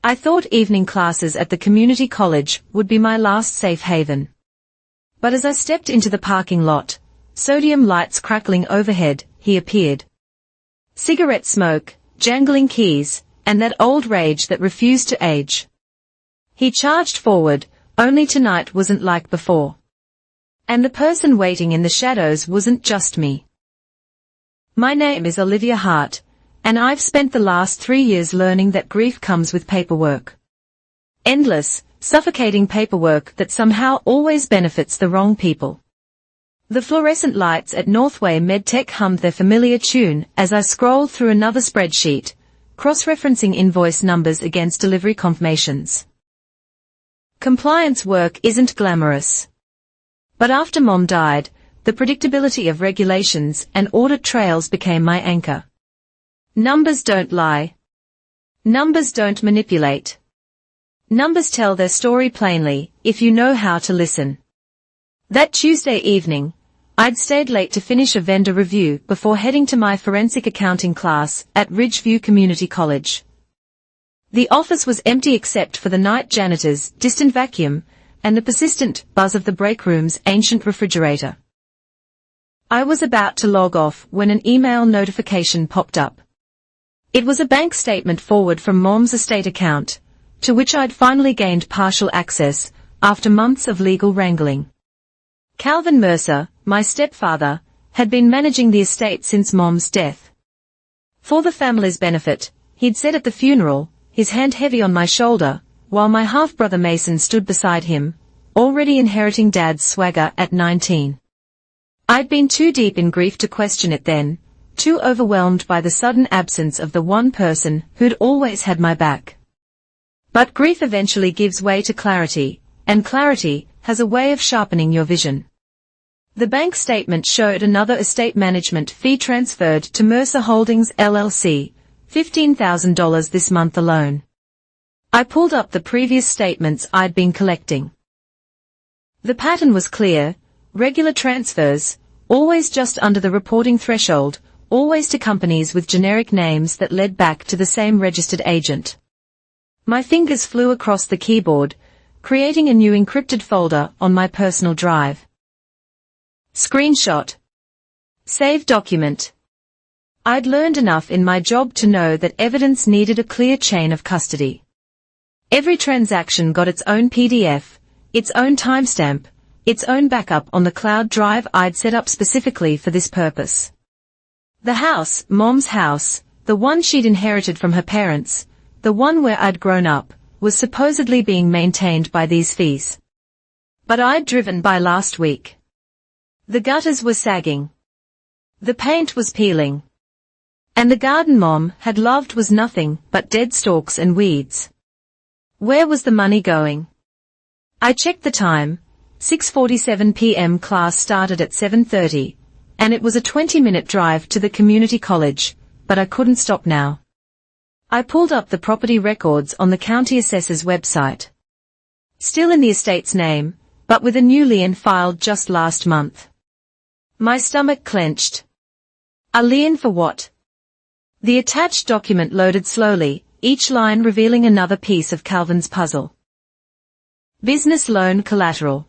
I thought evening classes at the community college would be my last safe haven. But as I stepped into the parking lot, sodium lights crackling overhead, he appeared. Cigarette smoke, jangling keys, and that old rage that refused to age. He charged forward, only tonight wasn't like before. And the person waiting in the shadows wasn't just me. My name is Olivia Hart, and I've spent the last 3 years learning that grief comes with paperwork. Endless, suffocating paperwork that somehow always benefits the wrong people. The fluorescent lights at Northway MedTech hummed their familiar tune as I scrolled through another spreadsheet, cross-referencing invoice numbers against delivery confirmations. Compliance work isn't glamorous. But after Mom died, the predictability of regulations and audit trails became my anchor. Numbers don't lie. Numbers don't manipulate. Numbers tell their story plainly, if you know how to listen. That Tuesday evening, I'd stayed late to finish a vendor review before heading to my forensic accounting class at Ridgeview Community College. The office was empty except for the night janitor's distant vacuum and the persistent buzz of the break room's ancient refrigerator. I was about to log off when an email notification popped up. It was a bank statement forward from Mom's estate account, to which I'd finally gained partial access after months of legal wrangling. Calvin Mercer, my stepfather, had been managing the estate since Mom's death. For the family's benefit, he'd said at the funeral, his hand heavy on my shoulder, while my half-brother Mason stood beside him, already inheriting Dad's swagger at 19. I'd been too deep in grief to question it then, too overwhelmed by the sudden absence of the one person who'd always had my back. But grief eventually gives way to clarity, and clarity has a way of sharpening your vision. The bank statement showed another estate management fee transferred to Mercer Holdings LLC, $15,000 this month alone. I pulled up the previous statements I'd been collecting. The pattern was clear, regular transfers, always just under the reporting threshold, always to companies with generic names that led back to the same registered agent. My fingers flew across the keyboard, creating a new encrypted folder on my personal drive. Screenshot. Save document. I'd learned enough in my job to know that evidence needed a clear chain of custody. Every transaction got its own PDF, its own timestamp, its own backup on the cloud drive I'd set up specifically for this purpose. The house, Mom's house, the one she'd inherited from her parents, the one where I'd grown up, was supposedly being maintained by these fees. But I'd driven by last week. The gutters were sagging. The paint was peeling. And the garden Mom had loved was nothing but dead stalks and weeds. Where was the money going? I checked the time. 6:47 p.m. class started at 7:30, and it was a 20-minute drive to the community college, but I couldn't stop now. I pulled up the property records on the county assessor's website. Still in the estate's name, but with a new lien filed just last month. My stomach clenched. A lien for what? The attached document loaded slowly, each line revealing another piece of Calvin's puzzle. Business loan collateral.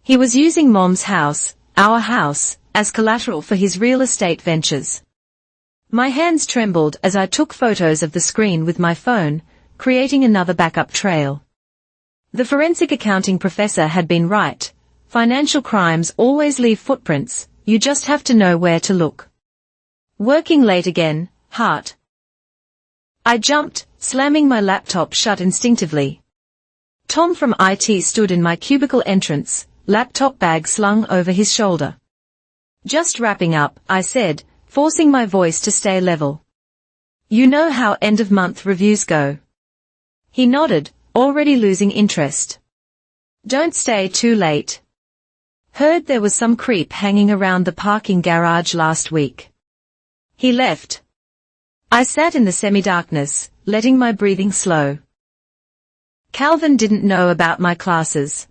He was using Mom's house, our house, as collateral for his real estate ventures. My hands trembled as I took photos of the screen with my phone, creating another backup trail. The forensic accounting professor had been right. Financial crimes always leave footprints, you just have to know where to look. Working late again, Hart. I jumped, slamming my laptop shut instinctively. Tom from IT stood in my cubicle entrance, laptop bag slung over his shoulder. Just wrapping up, I said, forcing my voice to stay level. You know how end-of-month reviews go. He nodded, already losing interest. Don't stay too late. Heard there was some creep hanging around the parking garage last week. He left. I sat in the semi-darkness, letting my breathing slow. Calvin didn't know about my classes.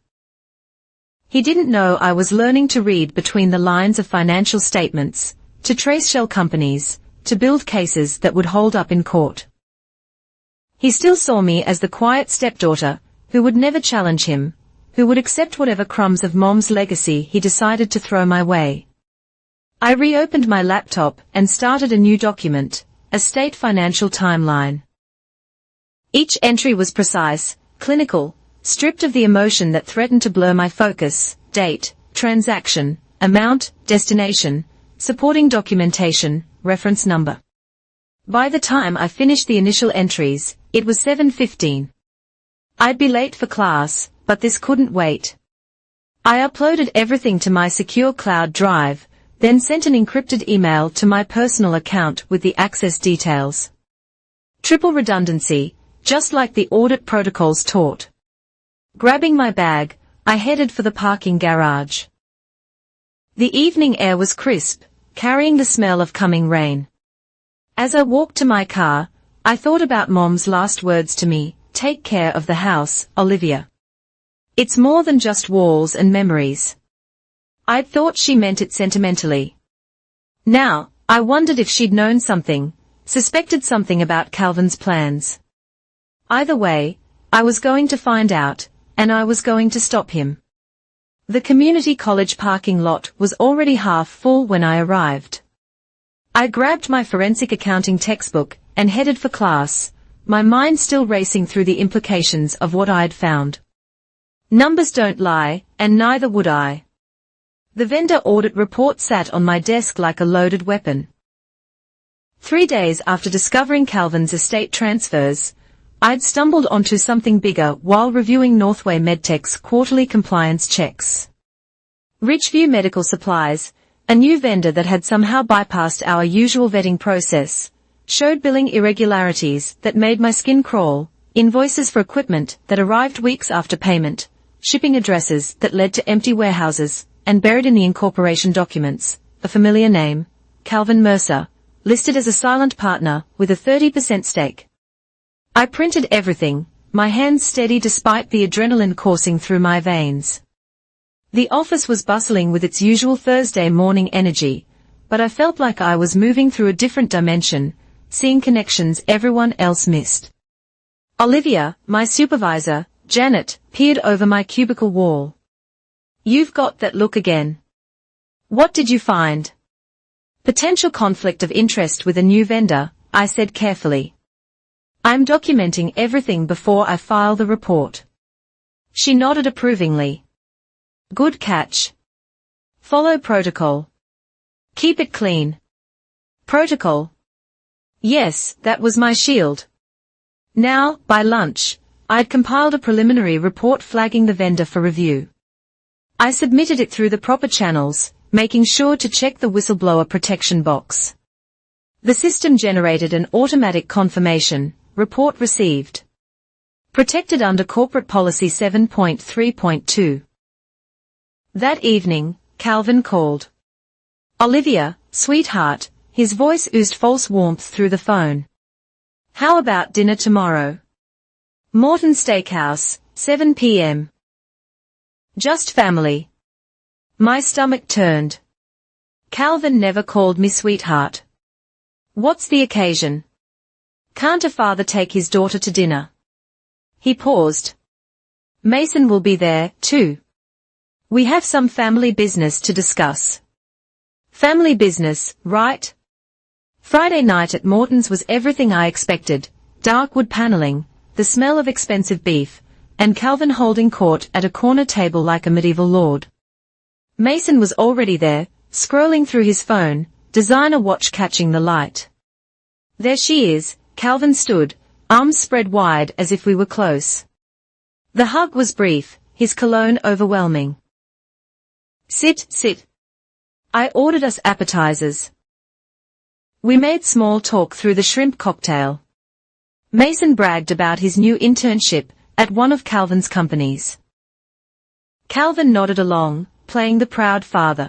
He didn't know I was learning to read between the lines of financial statements, to trace shell companies, to build cases that would hold up in court. He still saw me as the quiet stepdaughter, who would never challenge him, who would accept whatever crumbs of Mom's legacy he decided to throw my way. I reopened my laptop and started a new document, a state financial timeline. Each entry was precise, clinical, stripped of the emotion that threatened to blur my focus: date, transaction, amount, destination, supporting documentation, reference number. By the time I finished the initial entries, it was 7:15. I'd be late for class, but this couldn't wait. I uploaded everything to my secure cloud drive, then sent an encrypted email to my personal account with the access details. Triple redundancy, just like the audit protocols taught. Grabbing my bag, I headed for the parking garage. The evening air was crisp, carrying the smell of coming rain. As I walked to my car, I thought about Mom's last words to me: "Take care of the house, Olivia. It's more than just walls and memories." I'd thought she meant it sentimentally. Now, I wondered if she'd known something, suspected something about Calvin's plans. Either way, I was going to find out, and I was going to stop him. The community college parking lot was already half full when I arrived. I grabbed my forensic accounting textbook and headed for class, my mind still racing through the implications of what I'd found. Numbers don't lie, and neither would I. The vendor audit report sat on my desk like a loaded weapon. 3 days after discovering Calvin's estate transfers, I'd stumbled onto something bigger while reviewing Northway Medtech's quarterly compliance checks. Ridgeview Medical Supplies, a new vendor that had somehow bypassed our usual vetting process, showed billing irregularities that made my skin crawl, invoices for equipment that arrived weeks after payment, shipping addresses that led to empty warehouses, and buried in the incorporation documents, a familiar name, Calvin Mercer, listed as a silent partner with a 30% stake. I printed everything, my hands steady despite the adrenaline coursing through my veins. The office was bustling with its usual Thursday morning energy, but I felt like I was moving through a different dimension, seeing connections everyone else missed. Olivia, my supervisor, Janet, peered over my cubicle wall. "You've got that look again. What did you find?" "Potential conflict of interest with a new vendor," I said carefully. "I'm documenting everything before I file the report." She nodded approvingly. "Good catch. Follow protocol. Keep it clean." Protocol? Yes, that was my shield. Now, by lunch, I'd compiled a preliminary report flagging the vendor for review. I submitted it through the proper channels, making sure to check the whistleblower protection box. The system generated an automatic confirmation: report received. Protected under Corporate Policy 7.3.2. That evening, Calvin called. "Olivia, sweetheart," his voice oozed false warmth through the phone. "How about dinner tomorrow? Morton Steakhouse, 7 p.m. Just family." My stomach turned. Calvin never called me sweetheart. "What's the occasion? Can't a father take his daughter to dinner?" He paused. "Mason will be there, too. We have some family business to discuss." Family business, right? Friday night at Morton's was everything I expected: dark wood paneling, the smell of expensive beef, and Calvin holding court at a corner table like a medieval lord. Mason was already there, scrolling through his phone, designer watch catching the light. "There she is," Calvin stood, arms spread wide as if we were close. The hug was brief, his cologne overwhelming. "Sit, sit." I ordered us appetizers. We made small talk through the shrimp cocktail. Mason bragged about his new internship at one of Calvin's companies. Calvin nodded along, playing the proud father.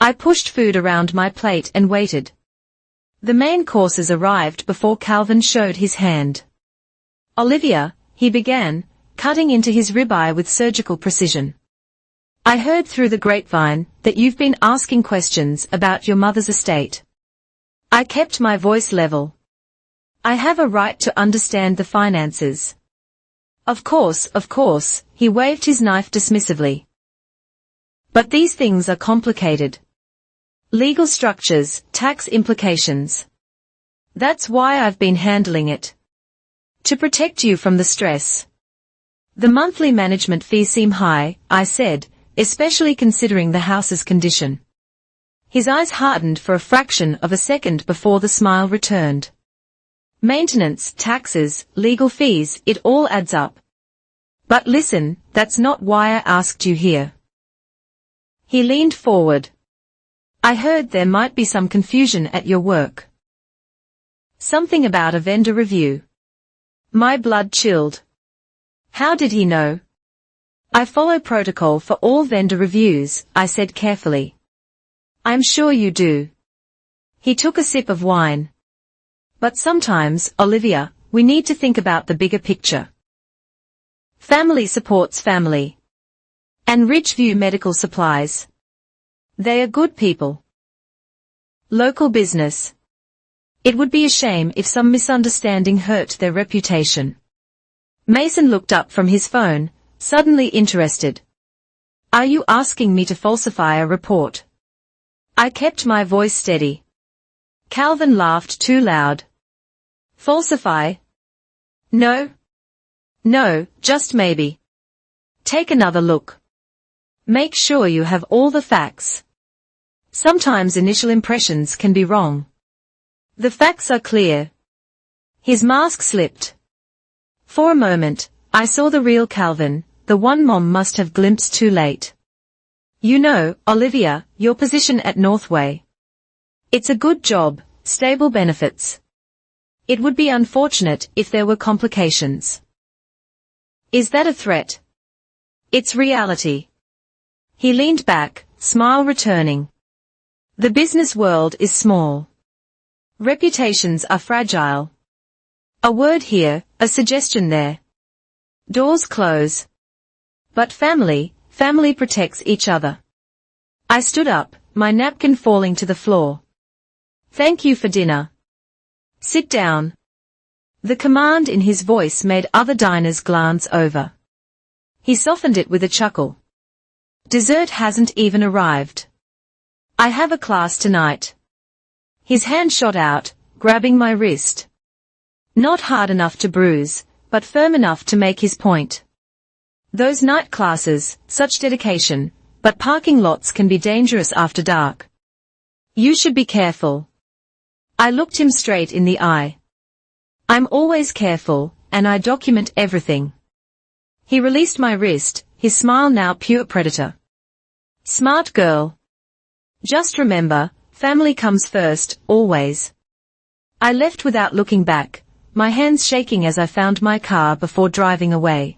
I pushed food around my plate and waited. The main courses arrived before Calvin showed his hand. "Olivia," he began, cutting into his ribeye with surgical precision. "I heard through the grapevine that you've been asking questions about your mother's estate." I kept my voice level. I have a right to understand the finances. Of course, he waved his knife dismissively. But these things are complicated. Legal structures, tax implications. That's why I've been handling it. To protect you from the stress. The monthly management fees seem high, I said, especially considering the house's condition. His eyes hardened for a fraction of a second before the smile returned. Maintenance, taxes, legal fees, it all adds up. But listen, that's not why I asked you here. He leaned forward. I heard there might be some confusion at your work. Something about a vendor review. My blood chilled. How did he know? I follow protocol for all vendor reviews, I said carefully. I'm sure you do. He took a sip of wine. But sometimes, Olivia, we need to think about the bigger picture. Family supports family. And Ridgeview Medical Supplies. They are good people. Local business. It would be a shame if some misunderstanding hurt their reputation. Mason looked up from his phone, suddenly interested. Are you asking me to falsify a report? I kept my voice steady. Calvin laughed too loud. Falsify? No. No, just maybe. Take another look. Make sure you have all the facts. Sometimes initial impressions can be wrong. The facts are clear. His mask slipped. For a moment, I saw the real Calvin, the one Mom must have glimpsed too late. You know, Olivia, your position at Northway. It's a good job, stable benefits. It would be unfortunate if there were complications. Is that a threat? It's reality. He leaned back, smile returning. The business world is small. Reputations are fragile. A word here, a suggestion there. Doors close. But family protects each other. I stood up, my napkin falling to the floor. Thank you for dinner. Sit down. The command in his voice made other diners glance over. He softened it with a chuckle. Dessert hasn't even arrived. I have a class tonight. His hand shot out, grabbing my wrist. Not hard enough to bruise, but firm enough to make his point. Those night classes, such dedication, but parking lots can be dangerous after dark. You should be careful. I looked him straight in the eye. I'm always careful, and I document everything. He released my wrist, his smile now pure predator. Smart girl. Just remember, family comes first, always. I left without looking back, my hands shaking as I found my car before driving away.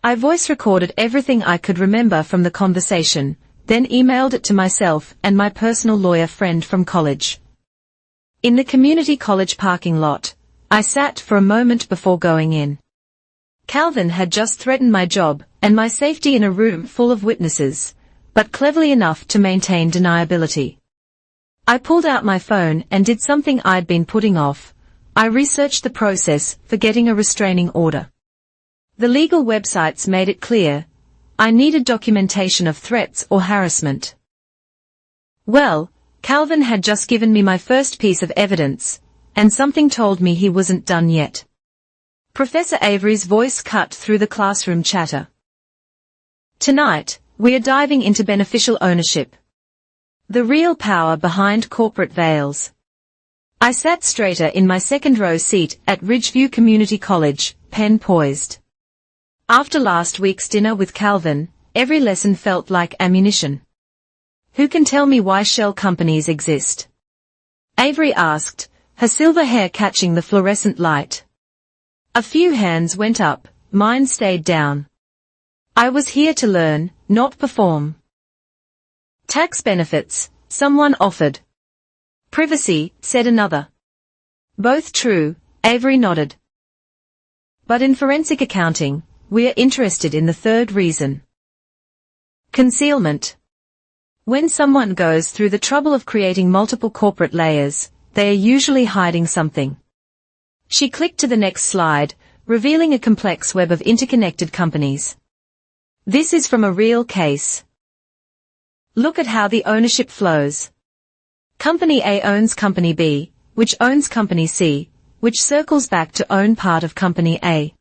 I voice recorded everything I could remember from the conversation, then emailed it to myself and my personal lawyer friend from college. In the community college parking lot, I sat for a moment before going in. Calvin had just threatened my job and my safety in a room full of witnesses, but cleverly enough to maintain deniability. I pulled out my phone and did something I'd been putting off. I researched the process for getting a restraining order. The legal websites made it clear. I needed documentation of threats or harassment. Well, Calvin had just given me my first piece of evidence, and something told me he wasn't done yet. Professor Avery's voice cut through the classroom chatter. Tonight, we are diving into beneficial ownership. The real power behind corporate veils. I sat straighter in my second row seat at Ridgeview Community College, pen poised. After last week's dinner with Calvin, every lesson felt like ammunition. Who can tell me why shell companies exist? Avery asked, her silver hair catching the fluorescent light. A few hands went up, mine stayed down. I was here to learn, not perform. Tax benefits, someone offered. Privacy, said another. Both true, Avery nodded. But in forensic accounting, we are interested in the third reason. Concealment. When someone goes through the trouble of creating multiple corporate layers, they are usually hiding something. She clicked to the next slide, revealing a complex web of interconnected companies. This is from a real case. Look at how the ownership flows. Company A owns Company B, which owns Company C, which circles back to own part of Company A.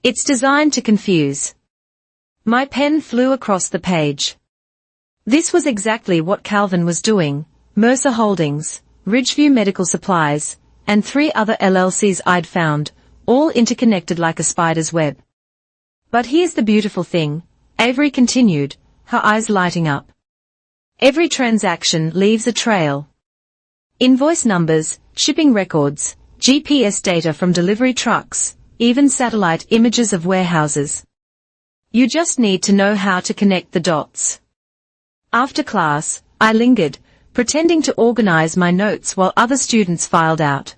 It's designed to confuse. My pen flew across the page. This was exactly what Calvin was doing. Mercer Holdings, Ridgeview Medical Supplies, and 3 other LLCs I'd found, all interconnected like a spider's web. But here's the beautiful thing, Avery continued, her eyes lighting up. Every transaction leaves a trail. Invoice numbers, shipping records, GPS data from delivery trucks, even satellite images of warehouses. You just need to know how to connect the dots. After class, I lingered, pretending to organize my notes while other students filed out.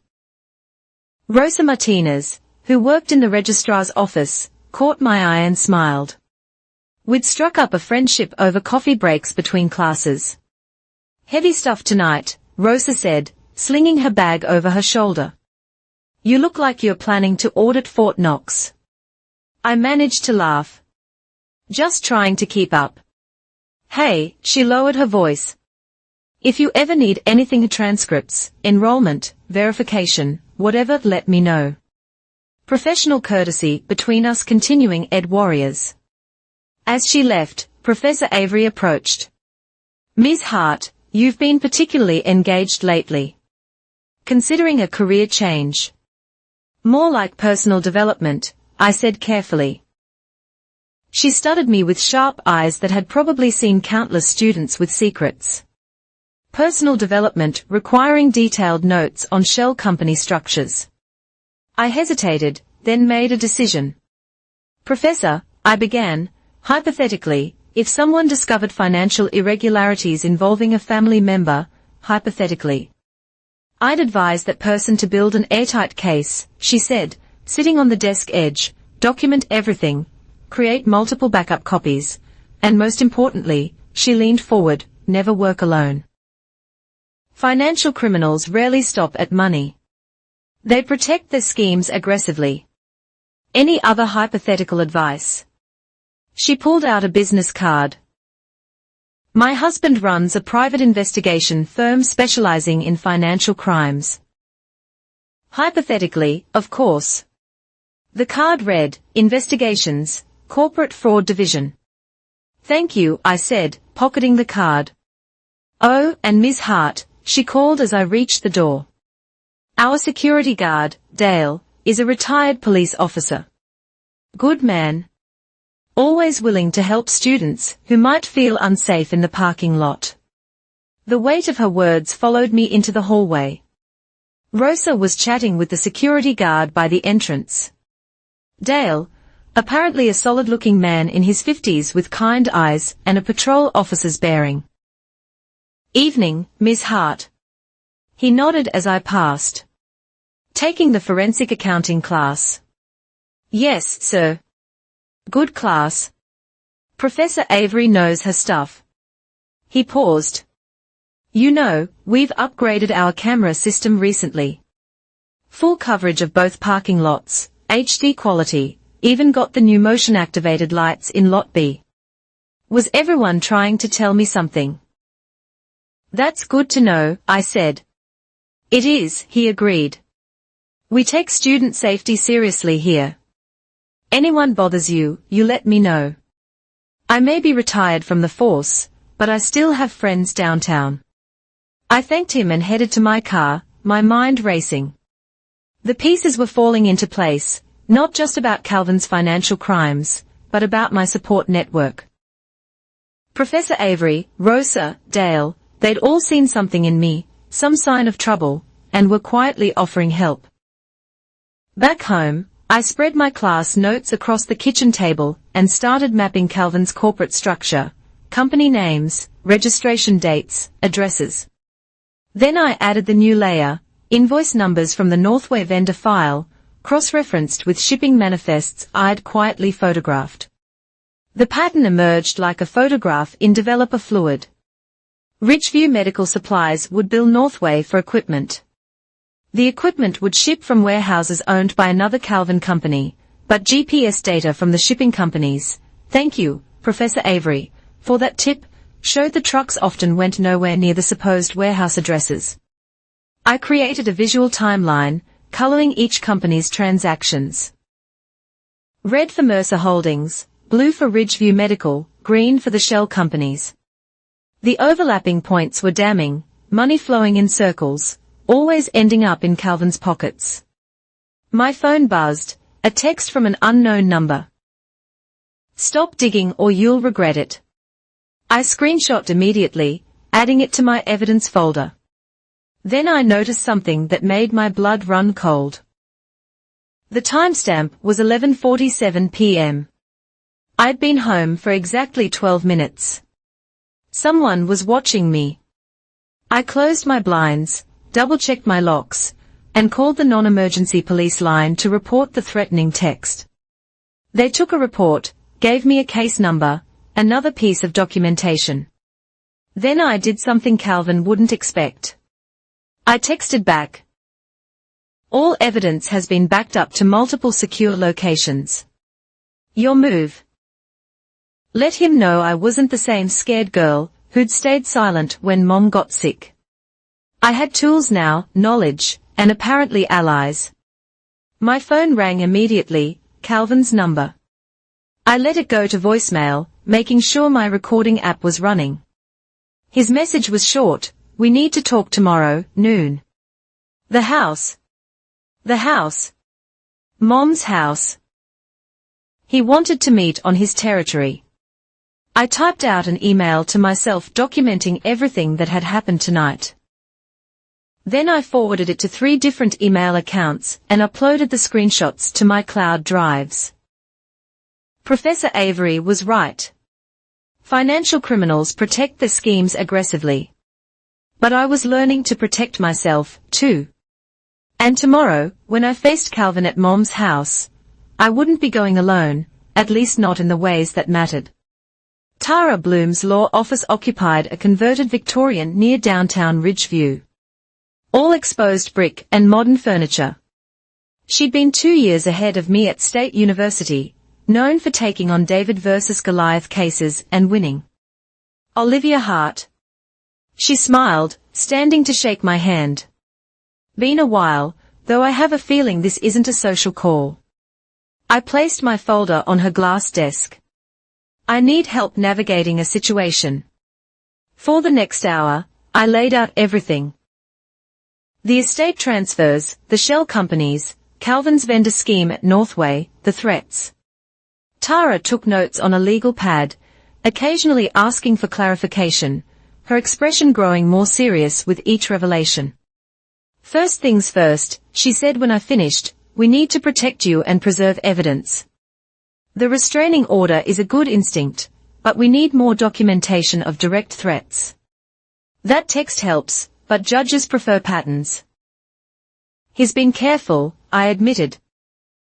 Rosa Martinez, who worked in the registrar's office, caught my eye and smiled. We'd struck up a friendship over coffee breaks between classes. Heavy stuff tonight, Rosa said, slinging her bag over her shoulder. You look like you're planning to audit Fort Knox. I managed to laugh. Just trying to keep up. Hey, she lowered her voice. If you ever need anything, transcripts, enrollment, verification, whatever, let me know. Professional courtesy between us continuing, Ed Warriors. As she left, Professor Avery approached. Ms. Hart, you've been particularly engaged lately. Considering a career change. More like personal development, I said carefully. She studied me with sharp eyes that had probably seen countless students with secrets. Personal development requiring detailed notes on shell company structures. I hesitated, then made a decision. Professor, I began, hypothetically, if someone discovered financial irregularities involving a family member, hypothetically. I'd advise that person to build an airtight case, she said, sitting on the desk edge, document everything, create multiple backup copies, and most importantly, she leaned forward, never work alone. Financial criminals rarely stop at money. They protect their schemes aggressively. Any other hypothetical advice? She pulled out a business card. My husband runs a private investigation firm specializing in financial crimes. Hypothetically, of course. The card read, Investigations, Corporate Fraud Division. Thank you, I said, pocketing the card. Oh, and Ms. Hart, she called as I reached the door. Our security guard, Dale, is a retired police officer. Good man. Always willing to help students who might feel unsafe in the parking lot. The weight of her words followed me into the hallway. Rosa was chatting with the security guard by the entrance. Dale, apparently a solid-looking man in his 50s with kind eyes and a patrol officer's bearing. Evening, Ms. Hart. He nodded as I passed. Taking the forensic accounting class. Yes, sir. Good class. Professor Avery knows her stuff. He paused. You know, we've upgraded our camera system recently. Full coverage of both parking lots, HD quality, even got the new motion-activated lights in Lot B. Was everyone trying to tell me something? That's good to know, I said. It is, he agreed. We take student safety seriously here. Anyone bothers you, you let me know. I may be retired from the force, but I still have friends downtown. I thanked him and headed to my car, my mind racing. The pieces were falling into place, not just about Calvin's financial crimes, but about my support network. Professor Avery, Rosa, Dale, they'd all seen something in me, some sign of trouble, and were quietly offering help. Back home, I spread my class notes across the kitchen table and started mapping Calvin's corporate structure, company names, registration dates, addresses. Then I added the new layer, invoice numbers from the Northway vendor file, cross-referenced with shipping manifests I'd quietly photographed. The pattern emerged like a photograph in developer fluid. Ridgeview Medical Supplies would bill Northway for equipment. The equipment would ship from warehouses owned by another Calvin company, but GPS data from the shipping companies, thank you, Professor Avery, for that tip, showed the trucks often went nowhere near the supposed warehouse addresses. I created a visual timeline, coloring each company's transactions. Red for Mercer Holdings, blue for Ridgeview Medical, green for the shell companies. The overlapping points were damning, money flowing in circles, always ending up in Calvin's pockets. My phone buzzed, a text from an unknown number. Stop digging or you'll regret it. I screenshot immediately, adding it to my evidence folder. Then I noticed something that made my blood run cold. The timestamp was 11:47 p.m. I'd been home for exactly 12 minutes. Someone was watching me. I closed my blinds, double-checked my locks, and called the non-emergency police line to report the threatening text. They took a report, gave me a case number, another piece of documentation. Then I did something Calvin wouldn't expect. I texted back. All evidence has been backed up to multiple secure locations. Your move. Let him know I wasn't the same scared girl who'd stayed silent when Mom got sick. I had tools now, knowledge, and apparently allies. My phone rang immediately, Calvin's number. I let it go to voicemail, making sure my recording app was running. His message was short, we need to talk tomorrow, noon. The house. The house. Mom's house. He wanted to meet on his territory. I typed out an email to myself documenting everything that had happened tonight. Then I forwarded it to 3 different email accounts and uploaded the screenshots to my cloud drives. Professor Avery was right. Financial criminals protect their schemes aggressively. But I was learning to protect myself, too. And tomorrow, when I faced Calvin at Mom's house, I wouldn't be going alone, at least not in the ways that mattered. Tara Bloom's law office occupied a converted Victorian near downtown Ridgeview. All exposed brick and modern furniture. She'd been 2 years ahead of me at State University, known for taking on David versus Goliath cases and winning. Olivia Hart. She smiled, standing to shake my hand. Been a while, though I have a feeling this isn't a social call. I placed my folder on her glass desk. I need help navigating a situation. For the next hour, I laid out everything. The estate transfers, the shell companies, Calvin's vendor scheme at Northway, the threats. Tara took notes on a legal pad, occasionally asking for clarification, her expression growing more serious with each revelation. First things first, she said when I finished, we need to protect you and preserve evidence. The restraining order is a good instinct, but we need more documentation of direct threats. That text helps, but judges prefer patterns. He's been careful, I admitted.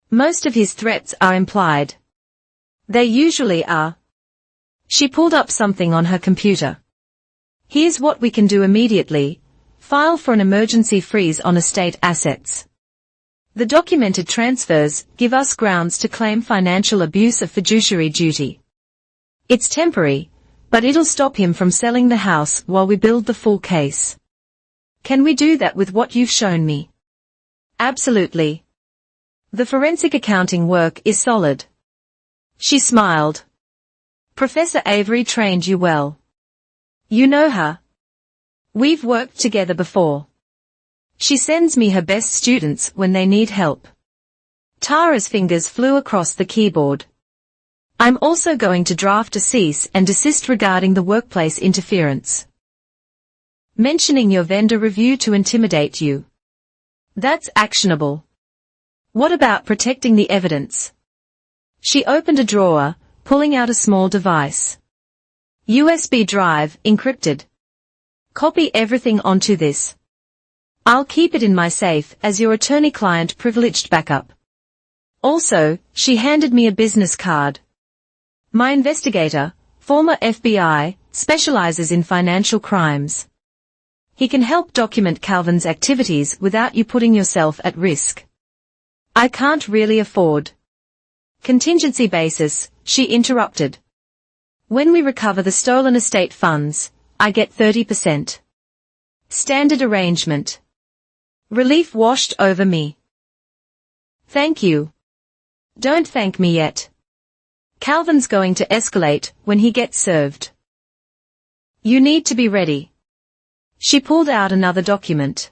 Most of his threats are implied. They usually are. She pulled up something on her computer. Here's what we can do immediately. File for an emergency freeze on estate assets. The documented transfers give us grounds to claim financial abuse of fiduciary duty. It's temporary, but it'll stop him from selling the house while we build the full case. Can we do that with what you've shown me? Absolutely. The forensic accounting work is solid. She smiled. Professor Avery trained you well. You know her. We've worked together before. She sends me her best students when they need help. Tara's fingers flew across the keyboard. I'm also going to draft a cease and desist regarding the workplace interference. Mentioning your vendor review to intimidate you. That's actionable. What about protecting the evidence? She opened a drawer, pulling out a small device. USB drive, encrypted. Copy everything onto this. I'll keep it in my safe as your attorney-client privileged backup. Also, she handed me a business card. My investigator, former FBI, specializes in financial crimes. He can help document Calvin's activities without you putting yourself at risk. I can't really afford. Contingency basis, she interrupted. When we recover the stolen estate funds, I get 30%. Standard arrangement. Relief washed over me. Thank you. Don't thank me yet. Calvin's going to escalate when he gets served. You need to be ready. She pulled out another document.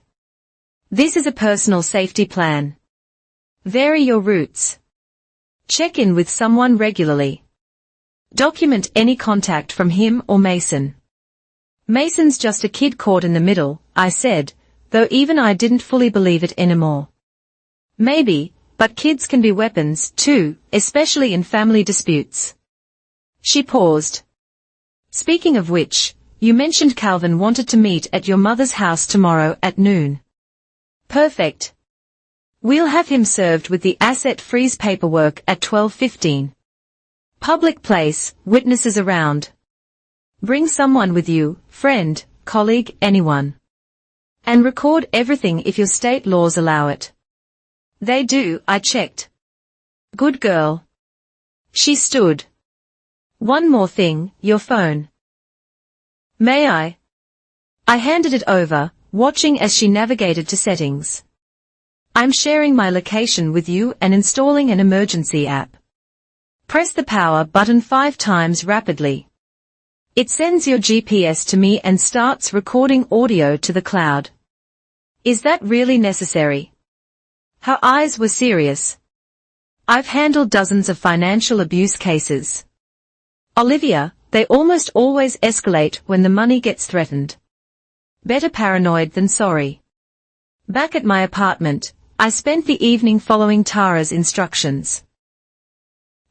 This is a personal safety plan. Vary your routes. Check in with someone regularly. Document any contact from him or Mason. Mason's just a kid caught in the middle, I said, though even I didn't fully believe it anymore. Maybe, but kids can be weapons, too, especially in family disputes. She paused. Speaking of which, you mentioned Calvin wanted to meet at your mother's house tomorrow at noon. Perfect. We'll have him served with the asset freeze paperwork at 12:15. Public place, witnesses around. Bring someone with you, friend, colleague, anyone. And record everything if your state laws allow it. They do, I checked. Good girl. She stood. One more thing, your phone. May I? I handed it over, watching as she navigated to settings. I'm sharing my location with you and installing an emergency app. Press the power button 5 times rapidly. It sends your GPS to me and starts recording audio to the cloud. Is that really necessary? Her eyes were serious. I've handled dozens of financial abuse cases. Olivia, they almost always escalate when the money gets threatened. Better paranoid than sorry. Back at my apartment, I spent the evening following Tara's instructions.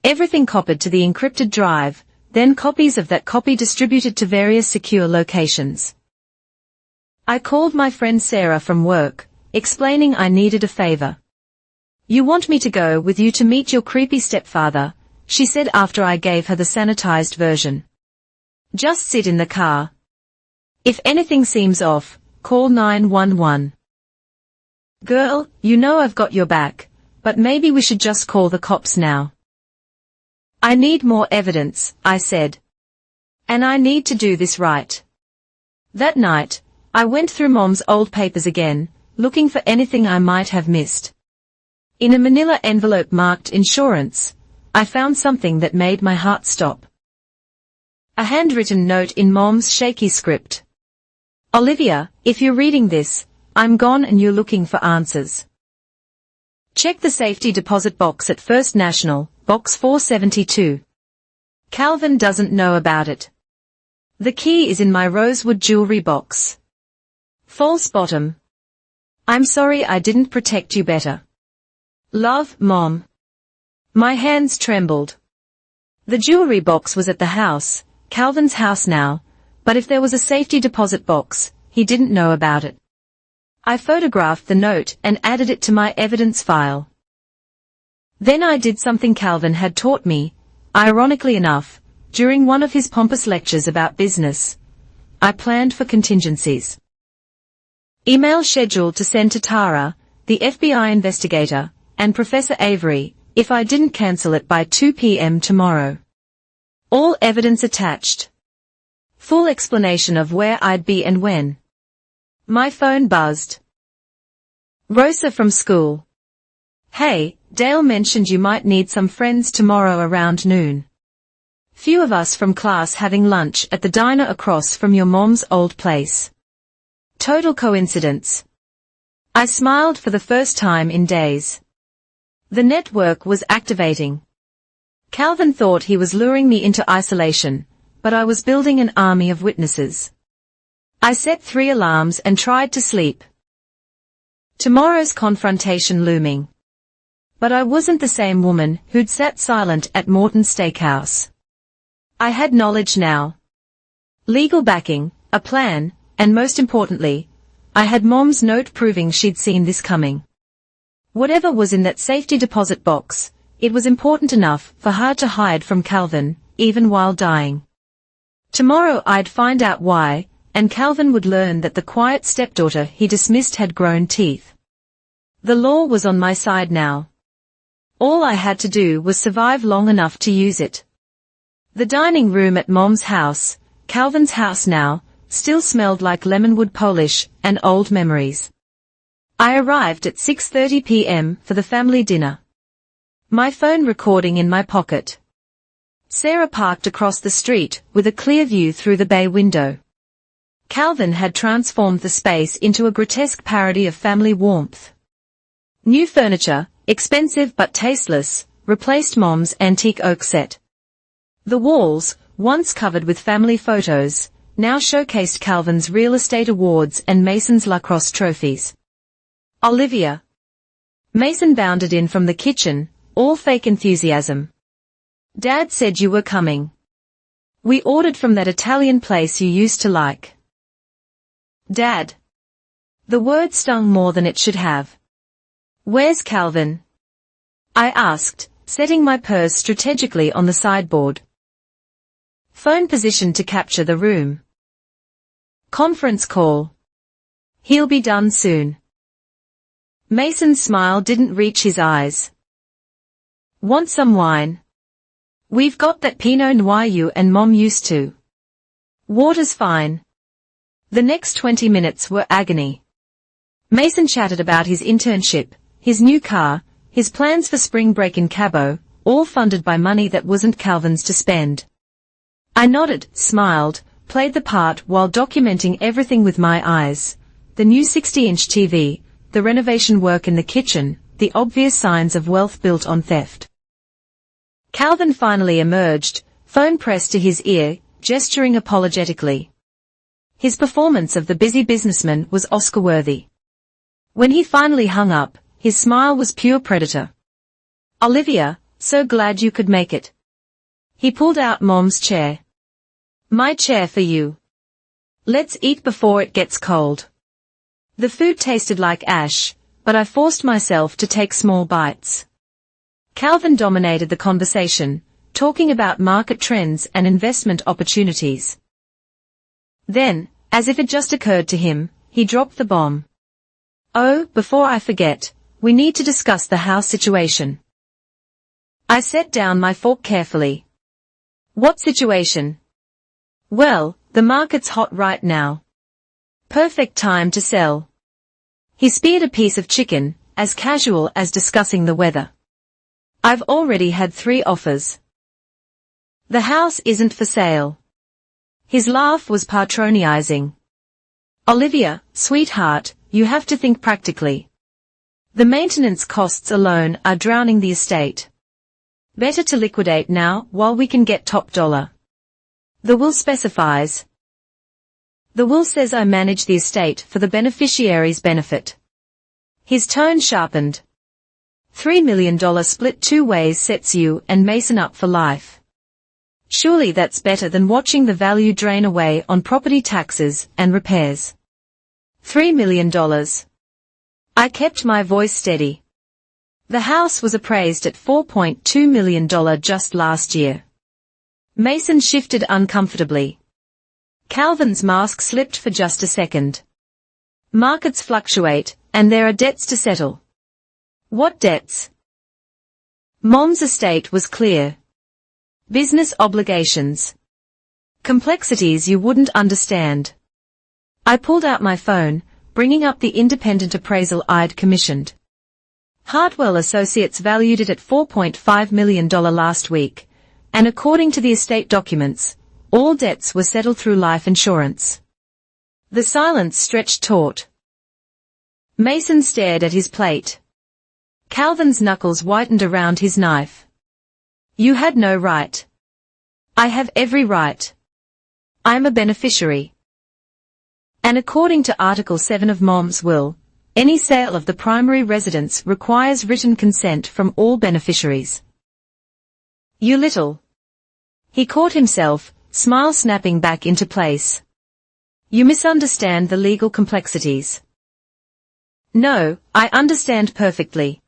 Everything copied to the encrypted drive, then copies of that copy distributed to various secure locations. I called my friend Sarah from work, explaining I needed a favor. You want me to go with you to meet your creepy stepfather, she said after I gave her the sanitized version. Just sit in the car. If anything seems off, call 911. Girl, you know I've got your back, but maybe we should just call the cops now. I need more evidence, I said. And I need to do this right. That night, I went through Mom's old papers again, looking for anything I might have missed. In a manila envelope marked insurance, I found something that made my heart stop. A handwritten note in Mom's shaky script. Olivia, if you're reading this, I'm gone and you're looking for answers. Check the safety deposit box at First National, Box 472. Calvin doesn't know about it. The key is in my rosewood jewelry box. False bottom. I'm sorry I didn't protect you better. Love, Mom. My hands trembled. The jewelry box was at the house, Calvin's house now, but if there was a safety deposit box, he didn't know about it. I photographed the note and added it to my evidence file. Then I did something Calvin had taught me, ironically enough, during one of his pompous lectures about business. I planned for contingencies. Email scheduled to send to Tara, the FBI investigator, and Professor Avery, if I didn't cancel it by 2 p.m. tomorrow. All evidence attached. Full explanation of where I'd be and when. My phone buzzed. Rosa from school. Hey, Dale mentioned you might need some friends tomorrow around noon. Few of us from class having lunch at the diner across from your mom's old place. Total coincidence. I smiled for the first time in days. The network was activating. Calvin thought he was luring me into isolation, but I was building an army of witnesses. I set 3 alarms and tried to sleep. Tomorrow's confrontation looming. But I wasn't the same woman who'd sat silent at Morton's Steakhouse. I had knowledge now. Legal backing, a plan, and most importantly, I had Mom's note proving she'd seen this coming. Whatever was in that safety deposit box, it was important enough for her to hide from Calvin, even while dying. Tomorrow I'd find out why, and Calvin would learn that the quiet stepdaughter he dismissed had grown teeth. The law was on my side now. All I had to do was survive long enough to use it. The dining room at Mom's house, Calvin's house now, still smelled like lemonwood polish and old memories. I arrived at 6:30 p.m. for the family dinner. My phone recording in my pocket. Sarah parked across the street with a clear view through the bay window. Calvin had transformed the space into a grotesque parody of family warmth. New furniture, expensive but tasteless, replaced Mom's antique oak set. The walls, once covered with family photos, now showcased Calvin's real estate awards and Mason's lacrosse trophies. Olivia. Mason bounded in from the kitchen, all fake enthusiasm. Dad said you were coming. We ordered from that Italian place you used to like. Dad. The word stung more than it should have. Where's Calvin? I asked, setting my purse strategically on the sideboard. Phone positioned to capture the room. Conference call. He'll be done soon. Mason's smile didn't reach his eyes. Want some wine? We've got that Pinot Noir you and Mom used to. Water's fine. The next 20 minutes were agony. Mason chatted about his internship, his new car, his plans for spring break in Cabo, all funded by money that wasn't Calvin's to spend. I nodded, smiled, played the part while documenting everything with my eyes. The new 60-inch TV, the renovation work in the kitchen, the obvious signs of wealth built on theft. Calvin finally emerged, phone pressed to his ear, gesturing apologetically. His performance of the busy businessman was Oscar-worthy. When he finally hung up, his smile was pure predator. Olivia, so glad you could make it. He pulled out Mom's chair. My chair for you. Let's eat before it gets cold. The food tasted like ash, but I forced myself to take small bites. Calvin dominated the conversation, talking about market trends and investment opportunities. Then, as if it just occurred to him, he dropped the bomb. Oh, before I forget, we need to discuss the house situation. I set down my fork carefully. What situation? Well, the market's hot right now. Perfect time to sell. He speared a piece of chicken, as casual as discussing the weather. I've already had 3 offers. The house isn't for sale. His laugh was patronizing. Olivia, sweetheart, you have to think practically. The maintenance costs alone are drowning the estate. Better to liquidate now while we can get top dollar. The will specifies. The will says I manage the estate for the beneficiary's benefit. His tone sharpened. $3 million split 2 ways sets you and Mason up for life. Surely that's better than watching the value drain away on property taxes and repairs. $3 million. I kept my voice steady. The house was appraised at $4.2 million just last year. Mason shifted uncomfortably. Calvin's mask slipped for just a second. Markets fluctuate, and there are debts to settle. What debts? Mom's estate was clear. Business obligations. Complexities you wouldn't understand. I pulled out my phone, bringing up the independent appraisal I'd commissioned. Hartwell Associates valued it at $4.5 million last week, and according to the estate documents, all debts were settled through life insurance. The silence stretched taut. Mason stared at his plate. Calvin's knuckles whitened around his knife. You had no right. I have every right. I'm a beneficiary. And according to Article 7 of Mom's will, any sale of the primary residence requires written consent from all beneficiaries. You little. He caught himself, smile snapping back into place. You misunderstand the legal complexities. No, I understand perfectly.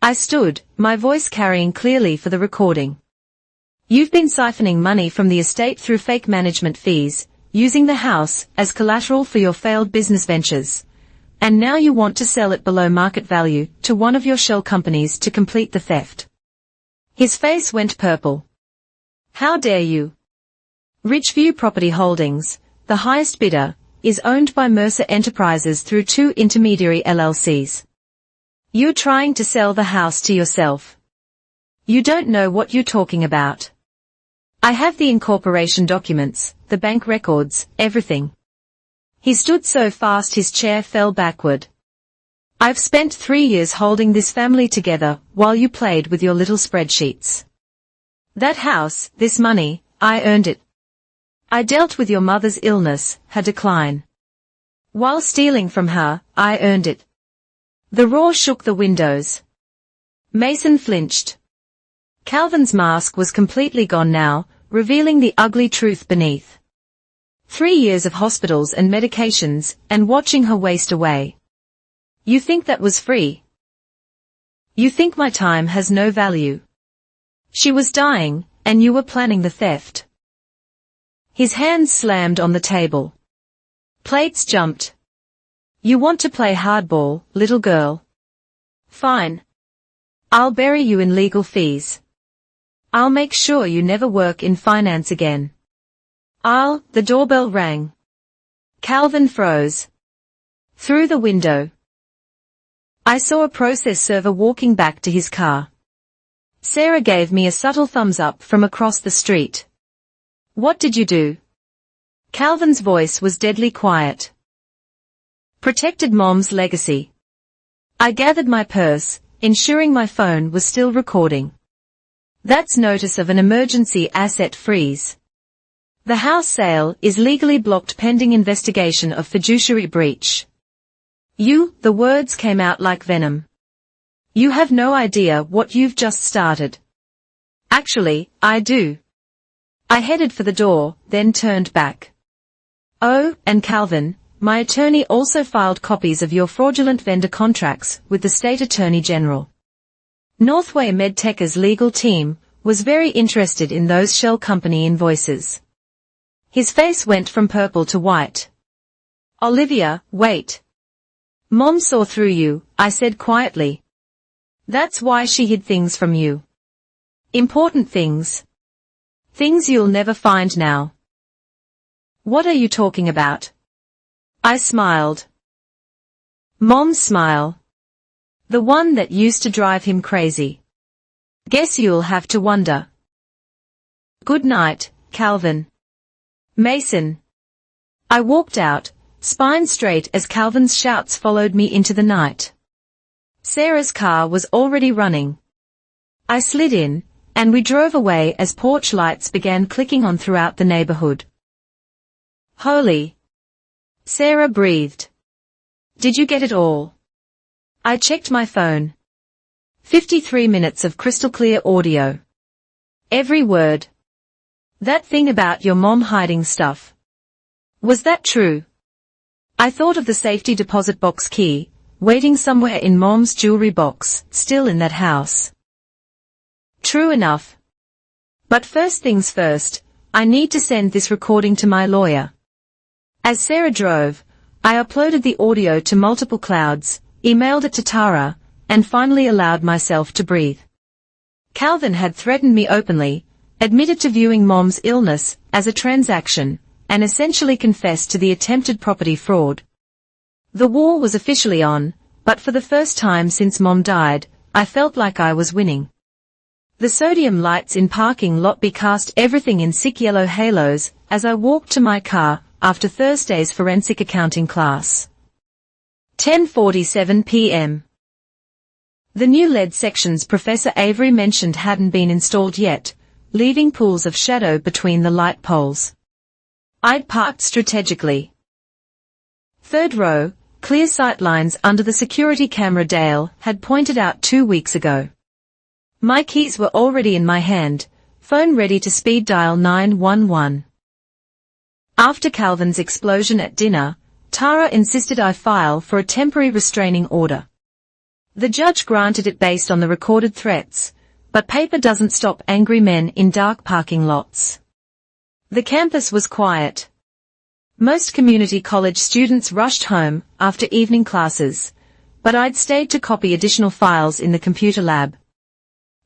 I stood, my voice carrying clearly for the recording. You've been siphoning money from the estate through fake management fees, using the house as collateral for your failed business ventures. And now you want to sell it below market value to one of your shell companies to complete the theft. His face went purple. How dare you? Ridgeview Property Holdings, the highest bidder, is owned by Mercer Enterprises through two intermediary LLCs. You're trying to sell the house to yourself. You don't know what you're talking about. I have the incorporation documents, the bank records, everything. He stood so fast his chair fell backward. I've spent 3 years holding this family together while you played with your little spreadsheets. That house, this money, I earned it. I dealt with your mother's illness, her decline. While stealing from her, I earned it. The roar shook the windows. Mason flinched. Calvin's mask was completely gone now, revealing the ugly truth beneath. 3 years of hospitals and medications, and watching her waste away. You think that was free? You think my time has no value? She was dying, and you were planning the theft. His hands slammed on the table. Plates jumped. You want to play hardball, little girl? Fine. I'll bury you in legal fees. I'll make sure you never work in finance again. The doorbell rang. Calvin froze. Through the window, I saw a process server walking back to his car. Sarah gave me a subtle thumbs up from across the street. What did you do? Calvin's voice was deadly quiet. Protected Mom's legacy. I gathered my purse, ensuring my phone was still recording. That's notice of an emergency asset freeze. The house sale is legally blocked pending investigation of fiduciary breach. The words came out like venom. You have no idea what you've just started. Actually, I do. I headed for the door, then turned back. Oh, and Calvin, my attorney also filed copies of your fraudulent vendor contracts with the state attorney general. Northway Medtecha's legal team was very interested in those shell company invoices. His face went from purple to white. Olivia, wait. Mom saw through you, I said quietly. That's why she hid things from you. Important things. Things you'll never find now. What are you talking about? I smiled. Mom's smile. The one that used to drive him crazy. Guess you'll have to wonder. Good night, Calvin. Mason. I walked out, spine straight as Calvin's shouts followed me into the night. Sarah's car was already running. I slid in, and we drove away as porch lights began clicking on throughout the neighborhood. Holy. Sarah breathed. Did you get it all? I checked my phone. 53 minutes of crystal clear audio. Every word. That thing about your mom hiding stuff. Was that true? I thought of the safety deposit box key, waiting somewhere in Mom's jewelry box, still in that house. True enough. But first things first, I need to send this recording to my lawyer. As Sarah drove, I uploaded the audio to multiple clouds, emailed it to Tara, and finally allowed myself to breathe. Calvin had threatened me openly, admitted to viewing Mom's illness as a transaction, and essentially confessed to the attempted property fraud. The war was officially on, but for the first time since Mom died, I felt like I was winning. The sodium lights in parking lot cast everything in sick yellow halos as I walked to my car after Thursday's forensic accounting class. 10:47 p.m. The new LED sections Professor Avery mentioned hadn't been installed yet, leaving pools of shadow between the light poles. I'd parked strategically. Third row, clear sightlines under the security camera Dale had pointed out 2 weeks ago. My keys were already in my hand, phone ready to speed dial 911. After Calvin's explosion at dinner, Tara insisted I file for a temporary restraining order. The judge granted it based on the recorded threats, but paper doesn't stop angry men in dark parking lots. The campus was quiet. Most community college students rushed home after evening classes, but I'd stayed to copy additional files in the computer lab.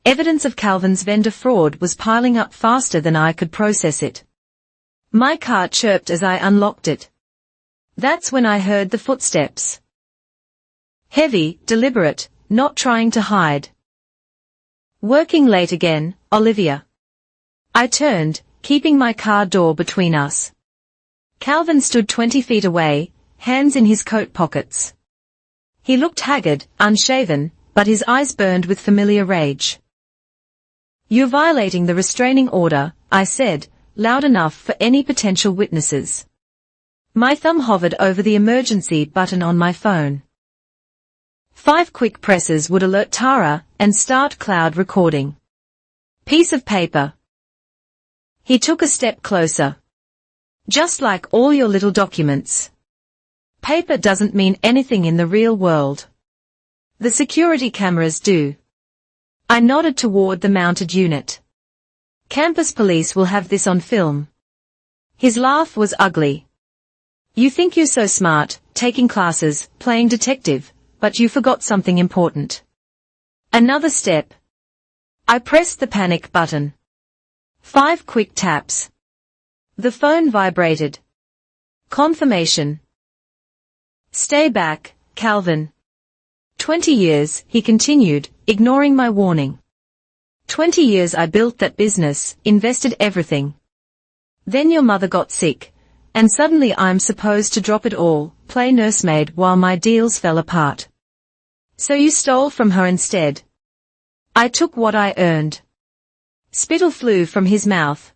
Evidence of Calvin's vendor fraud was piling up faster than I could process it. My car chirped as I unlocked it. That's when I heard the footsteps. Heavy, deliberate, not trying to hide. Working late again, Olivia. I turned, keeping my car door between us. Calvin stood 20 feet away, hands in his coat pockets. He looked haggard, unshaven, but his eyes burned with familiar rage. "You're violating the restraining order," I said, loud enough for any potential witnesses. My thumb hovered over the emergency button on my phone. 5 quick presses would alert Tara and start cloud recording. Piece of paper. He took a step closer. "Just like all your little documents. Paper doesn't mean anything in the real world. The security cameras do." I nodded toward the mounted unit. "Campus police will have this on film." His laugh was ugly. "You think you're so smart, taking classes, playing detective, but you forgot something important." Another step. I pressed the panic button. 5 quick taps. The phone vibrated. Confirmation. "Stay back, Calvin." 20 years, he continued, ignoring my warning. 20 years I built that business, invested everything. Then your mother got sick, and suddenly I'm supposed to drop it all, play nursemaid while my deals fell apart. So you stole from her instead. I took what I earned. Spittle flew from his mouth.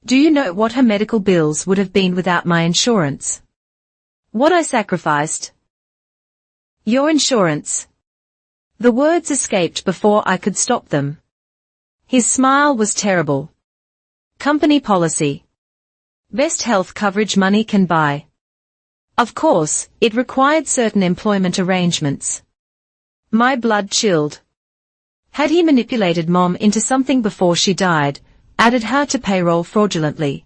Do you know what her medical bills would have been without my insurance? What I sacrificed? Your insurance. The words escaped before I could stop them. His smile was terrible. Company policy. Best health coverage money can buy. Of course, it required certain employment arrangements. My blood chilled. Had he manipulated Mom into something before she died, added her to payroll fraudulently?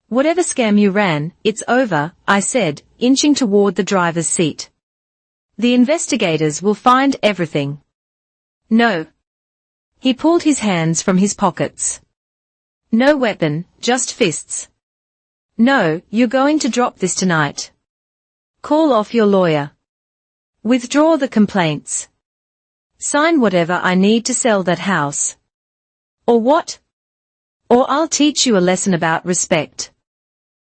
Whatever scam you ran, it's over, I said, inching toward the driver's seat. The investigators will find everything. No. He pulled his hands from his pockets. No weapon, just fists. No, you're going to drop this tonight. Call off your lawyer. Withdraw the complaints. Sign whatever I need to sell that house. Or what? Or I'll teach you a lesson about respect.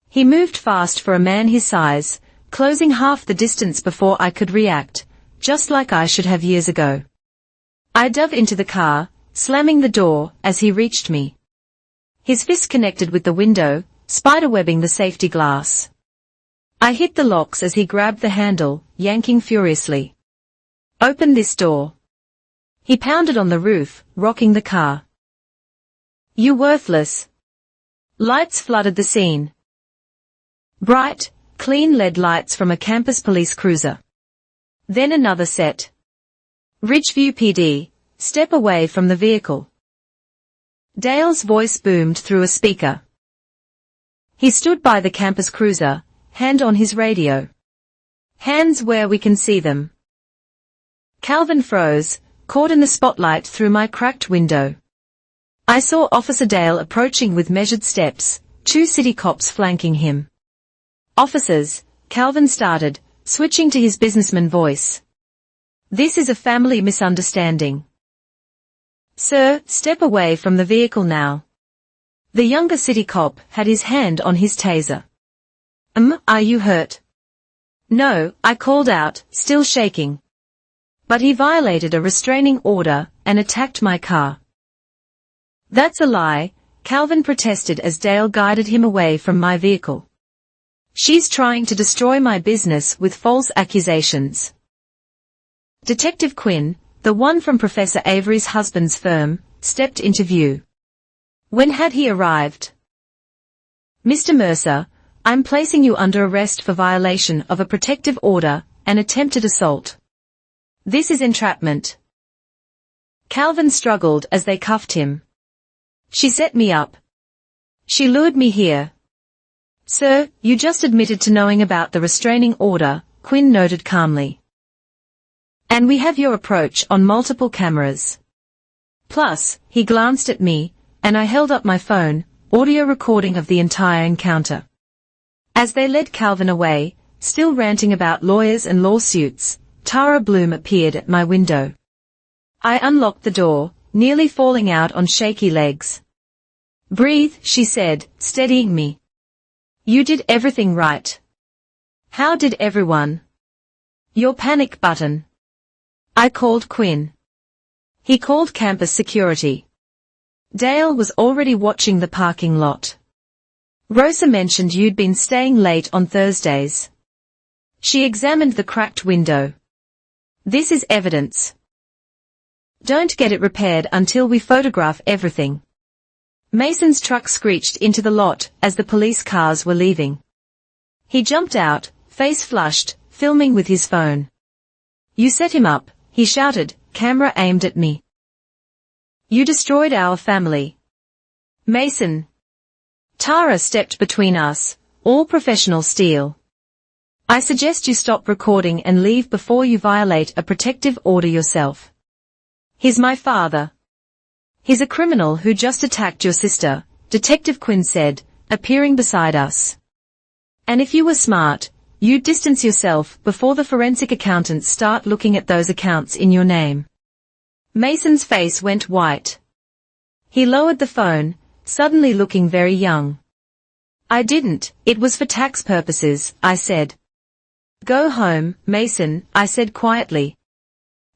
He moved fast for a man his size, closing half the distance before I could react, just like I should have years ago. I dove into the car, slamming the door as he reached me. His fist connected with the window, spiderwebbing the safety glass. I hit the locks as he grabbed the handle, yanking furiously. Open this door. He pounded on the roof, rocking the car. You worthless. Lights flooded the scene. Bright, clean LED lights from a campus police cruiser. Then another set. Ridgeview PD, step away from the vehicle. Dale's voice boomed through a speaker. He stood by the campus cruiser, hand on his radio. Hands where we can see them. Calvin froze, caught in the spotlight through my cracked window. I saw Officer Dale approaching with measured steps, 2 city cops flanking him. Officers, Calvin started, switching to his businessman voice. This is a family misunderstanding. Sir, step away from the vehicle now. The younger city cop had his hand on his taser. Are you hurt? No, I called out, still shaking. But he violated a restraining order and attacked my car. That's a lie, Calvin protested as Dale guided him away from my vehicle. She's trying to destroy my business with false accusations. Detective Quinn, the one from Professor Avery's husband's firm, stepped into view. When had he arrived? Mr. Mercer, I'm placing you under arrest for violation of a protective order and attempted assault. This is entrapment. Calvin struggled as they cuffed him. She set me up. She lured me here. Sir, you just admitted to knowing about the restraining order, Quinn noted calmly. And we have your approach on multiple cameras. Plus, he glanced at me, and I held up my phone, audio recording of the entire encounter. As they led Calvin away, still ranting about lawyers and lawsuits, Tara Bloom appeared at my window. I unlocked the door, nearly falling out on shaky legs. Breathe, she said, steadying me. You did everything right. How did everyone? Your panic button. I called Quinn. He called campus security. Dale was already watching the parking lot. Rosa mentioned you'd been staying late on Thursdays. She examined the cracked window. This is evidence. Don't get it repaired until we photograph everything. Mason's truck screeched into the lot as the police cars were leaving. He jumped out, face flushed, filming with his phone. You set him up, he shouted, camera aimed at me. You destroyed our family. Mason. Tara stepped between us, all professional steel. I suggest you stop recording and leave before you violate a protective order yourself. He's my father. He's a criminal who just attacked your sister, Detective Quinn said, appearing beside us. And if you were smart, you'd distance yourself before the forensic accountants start looking at those accounts in your name. Mason's face went white. He lowered the phone, suddenly looking very young. I didn't, it was for tax purposes, I said. Go home, Mason, I said quietly.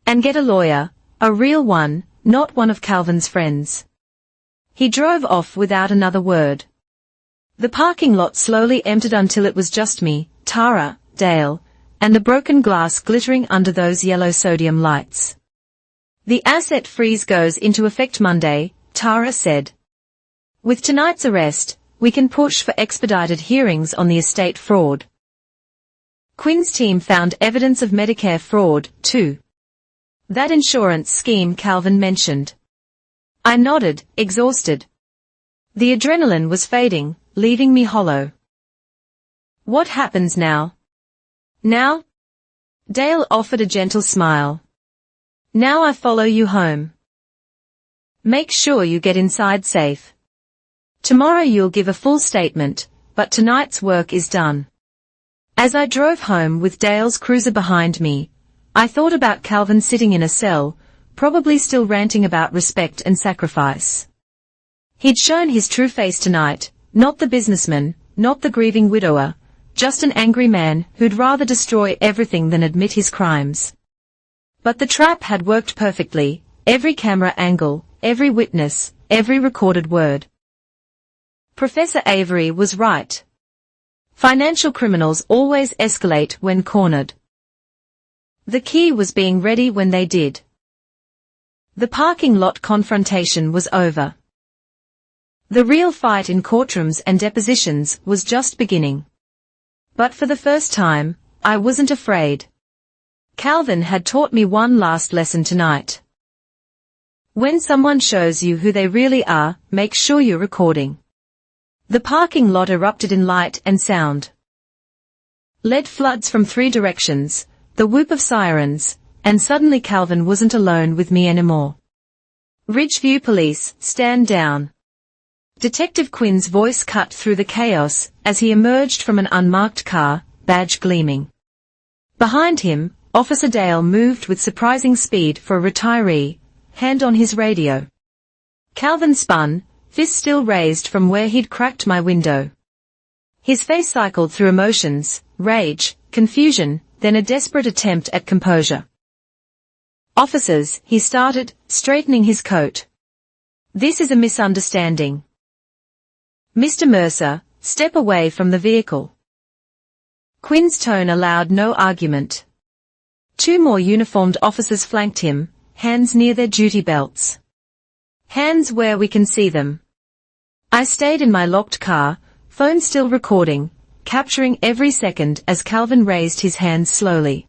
And get a lawyer, a real one, not one of Calvin's friends. He drove off without another word. The parking lot slowly emptied until it was just me, Tara, Dale, and the broken glass glittering under those yellow sodium lights. The asset freeze goes into effect Monday, Tara said. With tonight's arrest, we can push for expedited hearings on the estate fraud. Quinn's team found evidence of Medicare fraud, too. That insurance scheme Calvin mentioned. I nodded, exhausted. The adrenaline was fading, leaving me hollow. What happens now? Now? Dale offered a gentle smile. Now I follow you home. Make sure you get inside safe. Tomorrow you'll give a full statement, but tonight's work is done. As I drove home with Dale's cruiser behind me, I thought about Calvin sitting in a cell, probably still ranting about respect and sacrifice. He'd shown his true face tonight, not the businessman, not the grieving widower, just an angry man who'd rather destroy everything than admit his crimes. But the trap had worked perfectly, every camera angle, every witness, every recorded word. Professor Avery was right. Financial criminals always escalate when cornered. The key was being ready when they did. The parking lot confrontation was over. The real fight in courtrooms and depositions was just beginning. But for the first time, I wasn't afraid. Calvin had taught me one last lesson tonight. When someone shows you who they really are, make sure you're recording. The parking lot erupted in light and sound. Lead floods from 3 directions, the whoop of sirens, and suddenly Calvin wasn't alone with me anymore. Ridgeview Police, stand down. Detective Quinn's voice cut through the chaos as he emerged from an unmarked car, badge gleaming. Behind him, Officer Dale moved with surprising speed for a retiree, hand on his radio. Calvin spun, fist still raised from where he'd cracked my window. His face cycled through emotions, rage, confusion, then a desperate attempt at composure. Officers, he started, straightening his coat. This is a misunderstanding. Mr. Mercer, step away from the vehicle. Quinn's tone allowed no argument. 2 more uniformed officers flanked him, hands near their duty belts. Hands where we can see them. I stayed in my locked car, phone still recording, capturing every second as Calvin raised his hands slowly.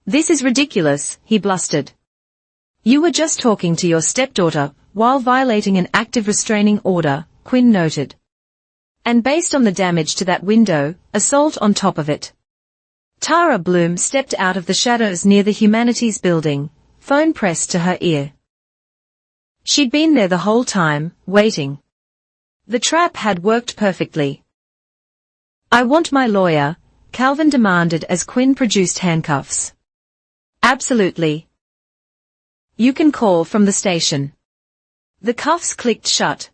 This is ridiculous, he blustered. You were just talking to your stepdaughter, while violating an active restraining order, Quinn noted. And based on the damage to that window, assault on top of it. Tara Bloom stepped out of the shadows near the Humanities building, phone pressed to her ear. She'd been there the whole time, waiting. The trap had worked perfectly. "I want my lawyer," Calvin demanded as Quinn produced handcuffs. "Absolutely. You can call from the station." The cuffs clicked shut.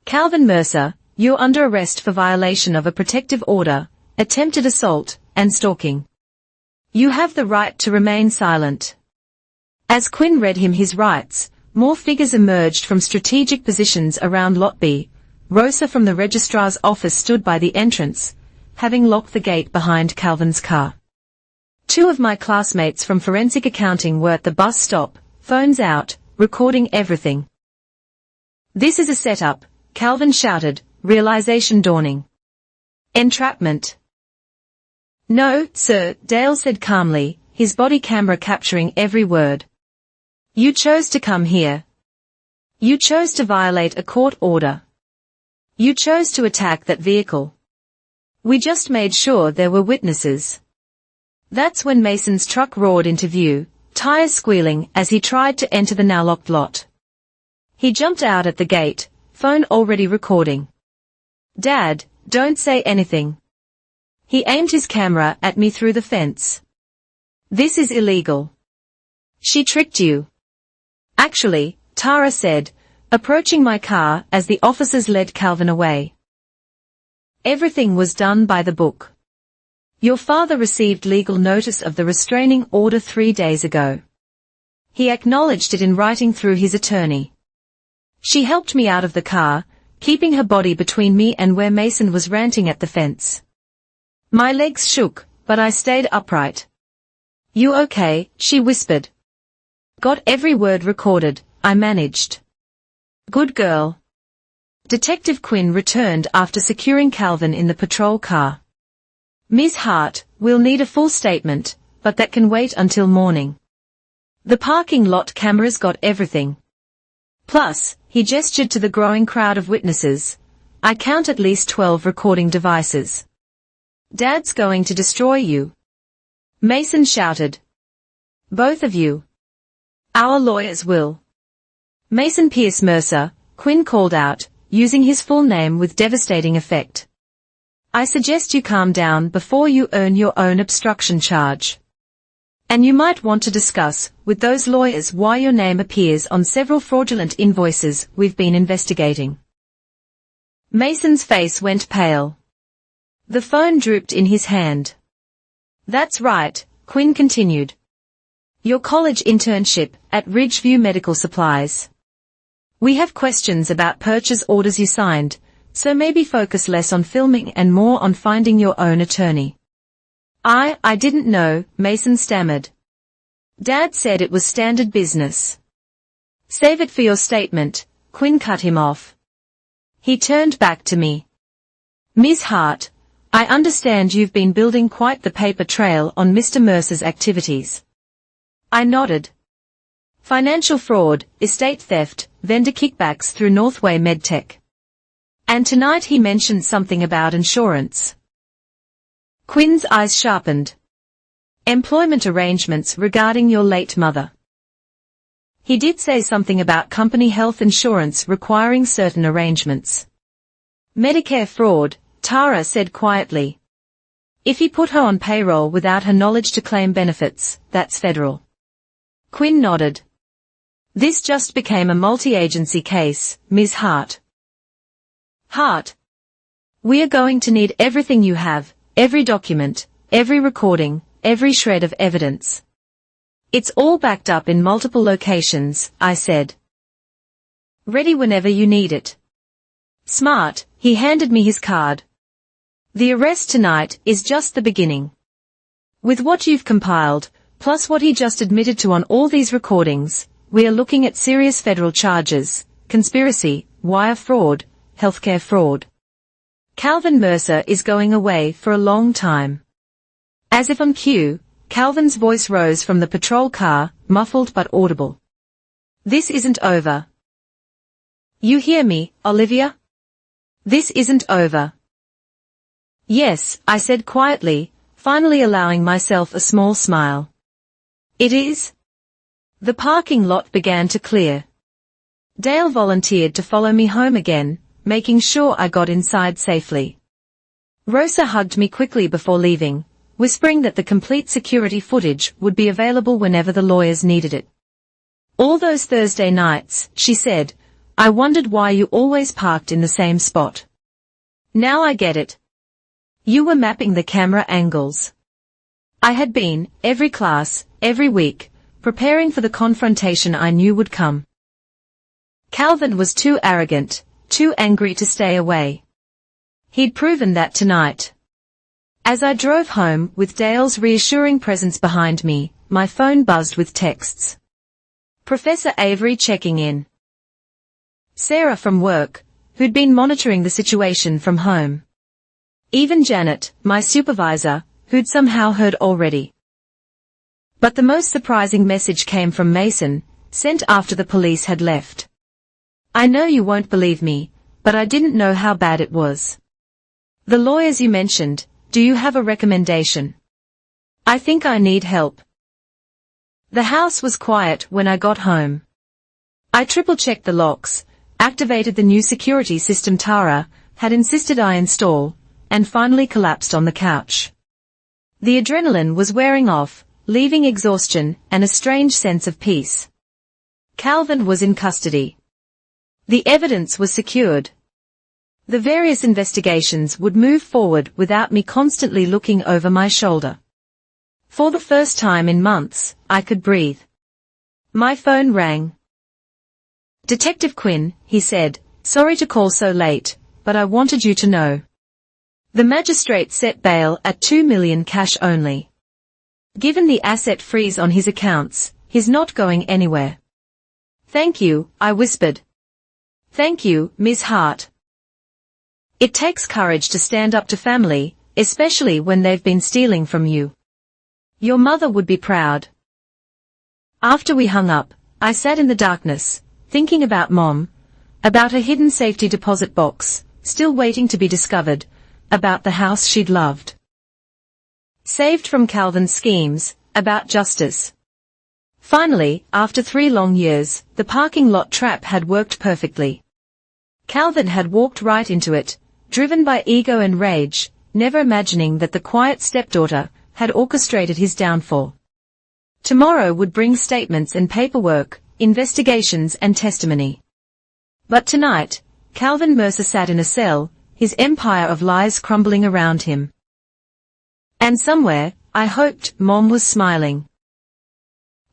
"Calvin Mercer, you're under arrest for violation of a protective order, attempted assault, and stalking. You have the right to remain silent." As Quinn read him his rights, more figures emerged from strategic positions around Lot B. Rosa from the registrar's office stood by the entrance, having locked the gate behind Calvin's car. Two of my classmates from forensic accounting were at the bus stop, phones out, recording everything. "This is a setup," Calvin shouted, realization dawning. "Entrapment." "No, sir," Dale said calmly, his body camera capturing every word. "You chose to come here. You chose to violate a court order. You chose to attack that vehicle. We just made sure there were witnesses." That's when Mason's truck roared into view, tires squealing as he tried to enter the now locked lot. He jumped out at the gate, phone already recording. "Dad, don't say anything." He aimed his camera at me through the fence. "This is illegal. She tricked you." "Actually," Tara said, approaching my car as the officers led Calvin away. "Everything was done by the book. Your father received legal notice of the restraining order 3 days ago. He acknowledged it in writing through his attorney. She helped me out of the car, keeping her body between me and where Mason was ranting at the fence. My legs shook, but I stayed upright." "You okay?" she whispered. "Got every word recorded," I managed. "Good girl." Detective Quinn returned after securing Calvin in the patrol car. "Ms. Hart, we'll need a full statement, but that can wait until morning. The parking lot cameras got everything. Plus," he gestured to the growing crowd of witnesses, "I count at least 12 recording devices. Dad's going to destroy you." Mason shouted. "Both of you. Our lawyers will." "Mason Pierce Mercer," Quinn called out, using his full name with devastating effect. "I suggest you calm down before you earn your own obstruction charge. And you might want to discuss with those lawyers why your name appears on several fraudulent invoices we've been investigating." Mason's face went pale. The phone drooped in his hand. "That's right," Quinn continued. "Your college internship at Ridgeview Medical Supplies. We have questions about purchase orders you signed, so maybe focus less on filming and more on finding your own attorney." I didn't know," Mason stammered. "Dad said it was standard business." "Save it for your statement," Quinn cut him off. He turned back to me. "Ms. Hart, I understand you've been building quite the paper trail on Mr. Mercer's activities." I nodded. "Financial fraud, estate theft, vendor kickbacks through Northway MedTech. And tonight he mentioned something about insurance." Quinn's eyes sharpened. "Employment arrangements regarding your late mother. He did say something about company health insurance requiring certain arrangements." "Medicare fraud," Tara said quietly. "If he put her on payroll without her knowledge to claim benefits, that's federal." Quinn nodded. "This just became a multi-agency case, Ms. Hart." "Hart, we are going to need everything you have, every document, every recording, every shred of evidence. It's all backed up in multiple locations," I said. "Ready whenever you need it." "Smart," he handed me his card. "The arrest tonight is just the beginning. With what you've compiled, plus what he just admitted to on all these recordings, we are looking at serious federal charges, conspiracy, wire fraud, healthcare fraud. Calvin Mercer is going away for a long time." As if on cue, Calvin's voice rose from the patrol car, muffled but audible. "This isn't over. You hear me, Olivia? This isn't over. Yes, I said quietly, finally allowing myself a small smile. It is? The parking lot began to clear. Dale volunteered to follow me home again, making sure I got inside safely. Rosa hugged me quickly before leaving, whispering that the complete security footage would be available whenever the lawyers needed it. All those Thursday nights, she said, I wondered why you always parked in the same spot. Now I get it. You were mapping the camera angles. I had been, every class, every week, preparing for the confrontation I knew would come. Calvin was too arrogant, too angry to stay away. He'd proven that tonight. As I drove home with Dale's reassuring presence behind me, my phone buzzed with texts. Professor Avery checking in. Sarah from work, who'd been monitoring the situation from home. Even Janet, my supervisor, who'd somehow heard already. But the most surprising message came from Mason, sent after the police had left. I know you won't believe me, but I didn't know how bad it was. The lawyers you mentioned, do you have a recommendation? I think I need help. The house was quiet when I got home. I triple-checked the locks, activated the new security system Tara had insisted I install, and finally collapsed on the couch. The adrenaline was wearing off, leaving exhaustion and a strange sense of peace. Calvin was in custody. The evidence was secured. The various investigations would move forward without me constantly looking over my shoulder. For the first time in months, I could breathe. My phone rang. Detective Quinn, he said, sorry to call so late, but I wanted you to know. The magistrate set bail at $2 million cash only. Given the asset freeze on his accounts, he's not going anywhere. Thank you, I whispered. Thank you, Ms. Hart. It takes courage to stand up to family, especially when they've been stealing from you. Your mother would be proud. After we hung up, I sat in the darkness, thinking about Mom, about her hidden safety deposit box, still waiting to be discovered, about the house she'd loved. Saved from Calvin's schemes, about justice. Finally, after 3 long years, the parking lot trap had worked perfectly. Calvin had walked right into it, driven by ego and rage, never imagining that the quiet stepdaughter had orchestrated his downfall. Tomorrow would bring statements and paperwork, investigations and testimony. But tonight, Calvin Mercer sat in a cell, his empire of lies crumbling around him. And somewhere, I hoped, Mom was smiling.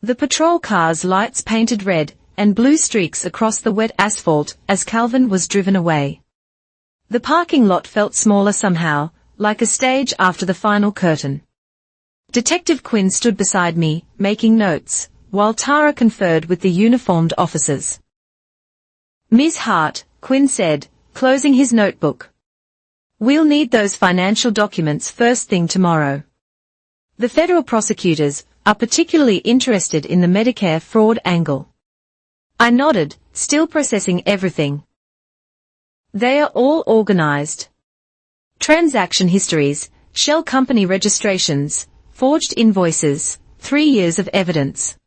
The patrol car's lights painted red and blue streaks across the wet asphalt as Calvin was driven away. The parking lot felt smaller somehow, like a stage after the final curtain. Detective Quinn stood beside me, making notes, while Tara conferred with the uniformed officers. Ms. Hart, Quinn said, closing his notebook. We'll need those financial documents first thing tomorrow. The federal prosecutors are particularly interested in the Medicare fraud angle. I nodded, still processing everything. They are all organized. Transaction histories, shell company registrations, forged invoices, 3 years of evidence.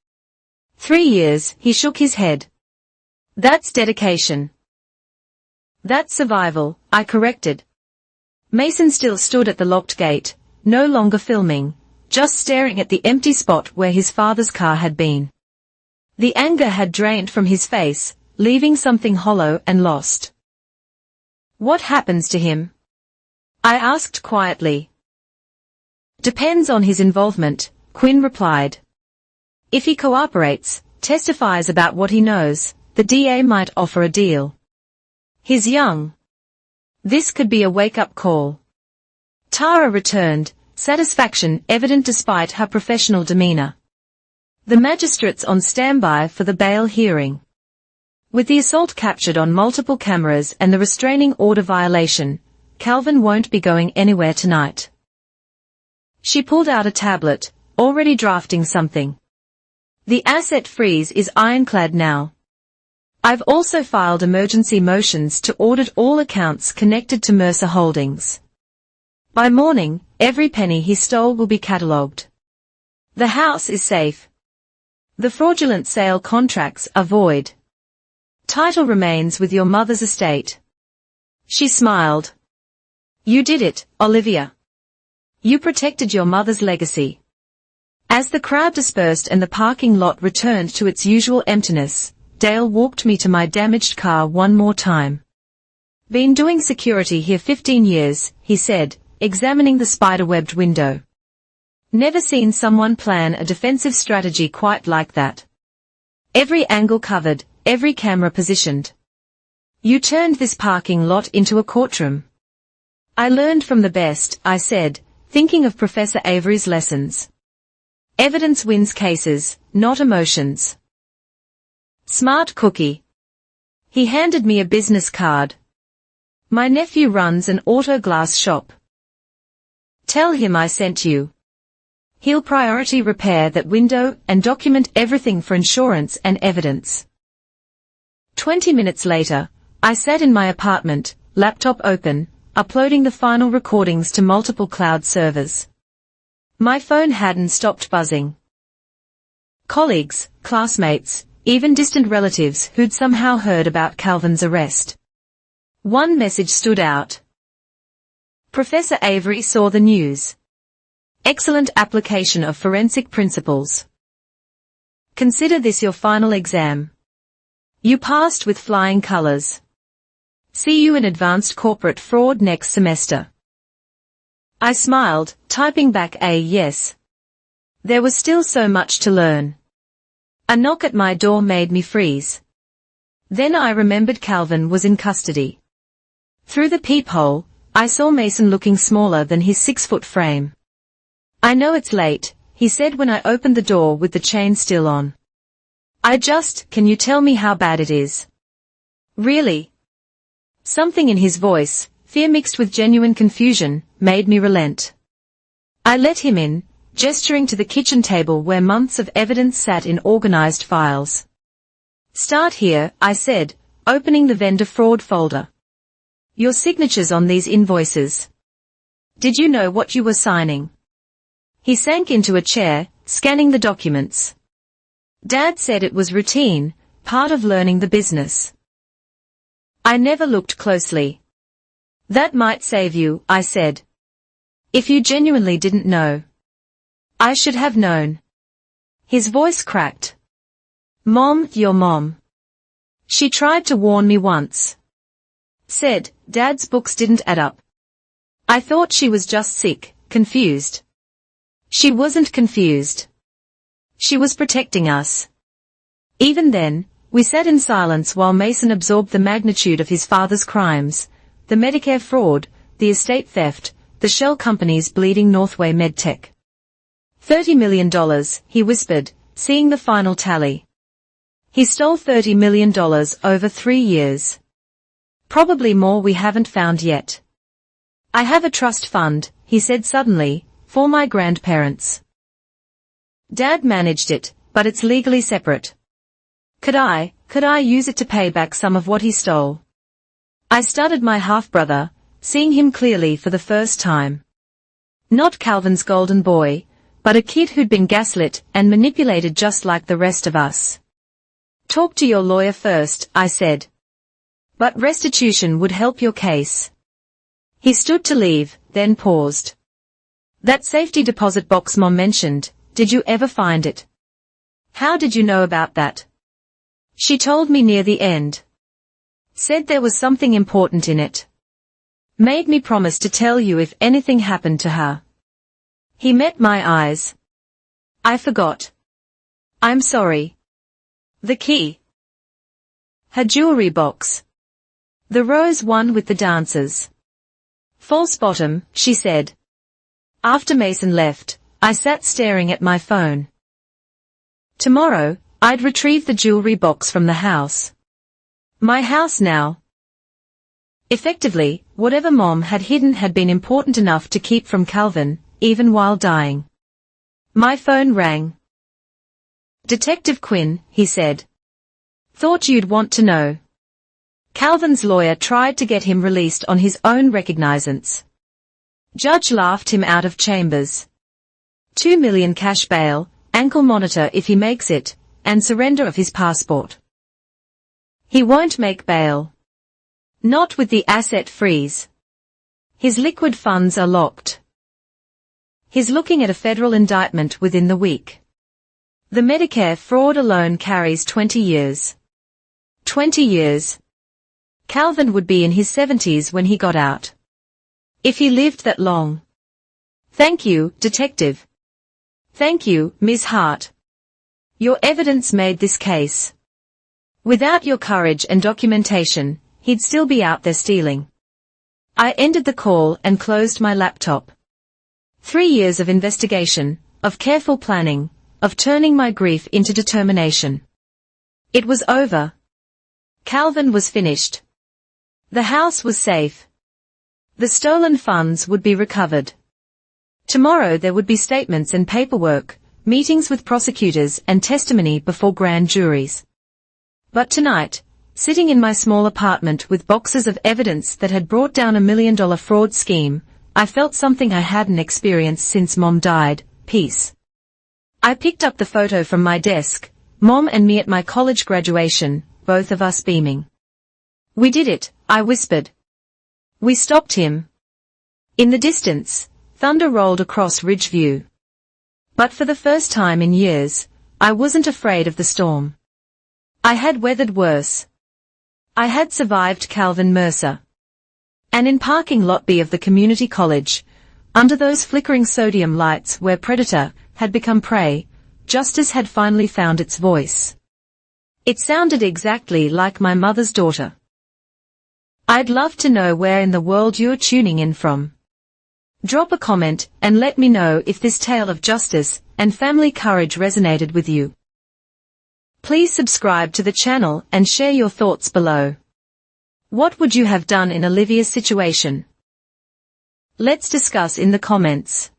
3 years, he shook his head. That's dedication. That's survival, I corrected. Mason still stood at the locked gate, no longer filming, just staring at the empty spot where his father's car had been. The anger had drained from his face, leaving something hollow and lost. What happens to him? I asked quietly. Depends on his involvement, Quinn replied. If he cooperates, testifies about what he knows, the DA might offer a deal. He's young. This could be a wake-up call. Tara returned, satisfaction evident despite her professional demeanor. The magistrate's on standby for the bail hearing. With the assault captured on multiple cameras and the restraining order violation, Calvin won't be going anywhere tonight. She pulled out a tablet, already drafting something. The asset freeze is ironclad now. I've also filed emergency motions to audit all accounts connected to Mercer Holdings. By morning, every penny he stole will be catalogued. The house is safe. The fraudulent sale contracts are void. Title remains with your mother's estate. She smiled. You did it, Olivia. You protected your mother's legacy. As the crowd dispersed and the parking lot returned to its usual emptiness, Dale walked me to my damaged car one more time. Been doing security here 15 years, he said, examining the spider-webbed window. Never seen someone plan a defensive strategy quite like that. Every angle covered, every camera positioned. You turned this parking lot into a courtroom. I learned from the best, I said, thinking of Professor Avery's lessons. Evidence wins cases, not emotions. Smart cookie. He handed me a business card. My nephew runs an auto glass shop. Tell him I sent you. He'll priority repair that window and document everything for insurance and evidence. 20 minutes later, I sat in my apartment, laptop open, uploading the final recordings to multiple cloud servers. My phone hadn't stopped buzzing. Colleagues, classmates, even distant relatives who'd somehow heard about Calvin's arrest. One message stood out. Professor Avery saw the news. Excellent application of forensic principles. Consider this your final exam. You passed with flying colors. See you in advanced corporate fraud next semester. I smiled, typing back a yes. There was still so much to learn. A knock at my door made me freeze. Then I remembered Calvin was in custody. Through the peephole, I saw Mason looking smaller than his 6-foot frame. I know it's late, he said when I opened the door with the chain still on. Can you tell me how bad it is? Really? Something in his voice, fear mixed with genuine confusion, made me relent. I let him in, gesturing to the kitchen table where months of evidence sat in organized files. Start here, I said, opening the vendor fraud folder. Your signatures on these invoices. Did you know what you were signing? He sank into a chair, scanning the documents. Dad said it was routine, part of learning the business. I never looked closely. That might save you, I said. If you genuinely didn't know. I should have known. His voice cracked. Mom, your mom. She tried to warn me once. Said, Dad's books didn't add up. I thought she was just sick, confused. She wasn't confused. She was protecting us. Even then, we sat in silence while Mason absorbed the magnitude of his father's crimes, the Medicare fraud, the estate theft, the shell company's bleeding Northway MedTech. $30 million, he whispered, seeing the final tally. He stole $30 million over 3 years. Probably more we haven't found yet. I have a trust fund, he said suddenly, for my grandparents. Dad managed it, but it's legally separate. Could I use it to pay back some of what he stole? I studied my half-brother, seeing him clearly for the first time. Not Calvin's golden boy, but a kid who'd been gaslit and manipulated just like the rest of us. Talk to your lawyer first, I said. But restitution would help your case. He stood to leave, then paused. That safety deposit box Mom mentioned, did you ever find it? How did you know about that? She told me near the end. Said there was something important in it. Made me promise to tell you if anything happened to her. He met my eyes. I forgot. I'm sorry. The key. Her jewelry box. The rose one with the dancers. False bottom, she said. After Mason left, I sat staring at my phone. Tomorrow, I'd retrieve the jewelry box from the house. My house now. Effectively, whatever Mom had hidden had been important enough to keep from Calvin, even while dying. My phone rang. Detective Quinn, he said. Thought you'd want to know. Calvin's lawyer tried to get him released on his own recognizance. Judge laughed him out of chambers. $2 million cash bail, ankle monitor if he makes it, and surrender of his passport. He won't make bail. Not with the asset freeze. His liquid funds are locked. He's looking at a federal indictment within the week. The Medicare fraud alone carries 20 years. 20 years. Calvin would be in his 70s when he got out. If he lived that long. Thank you, Detective. Thank you, Ms. Hart. Your evidence made this case. Without your courage and documentation, he'd still be out there stealing. I ended the call and closed my laptop. 3 years of investigation, of careful planning, of turning my grief into determination. It was over. Calvin was finished. The house was safe. The stolen funds would be recovered. Tomorrow there would be statements and paperwork, meetings with prosecutors and testimony before grand juries. But tonight, sitting in my small apartment with boxes of evidence that had brought down $1 million fraud scheme, I felt something I hadn't experienced since Mom died, peace. I picked up the photo from my desk, Mom and me at my college graduation, both of us beaming. We did it, I whispered. We stopped him. In the distance, thunder rolled across Ridgeview. But for the first time in years, I wasn't afraid of the storm. I had weathered worse. I had survived Calvin Mercer. And in parking lot B of the community college, under those flickering sodium lights where predator had become prey, justice had finally found its voice. It sounded exactly like my mother's daughter. I'd love to know where in the world you're tuning in from. Drop a comment and let me know if this tale of justice and family courage resonated with you. Please subscribe to the channel and share your thoughts below. What would you have done in Olivia's situation? Let's discuss in the comments.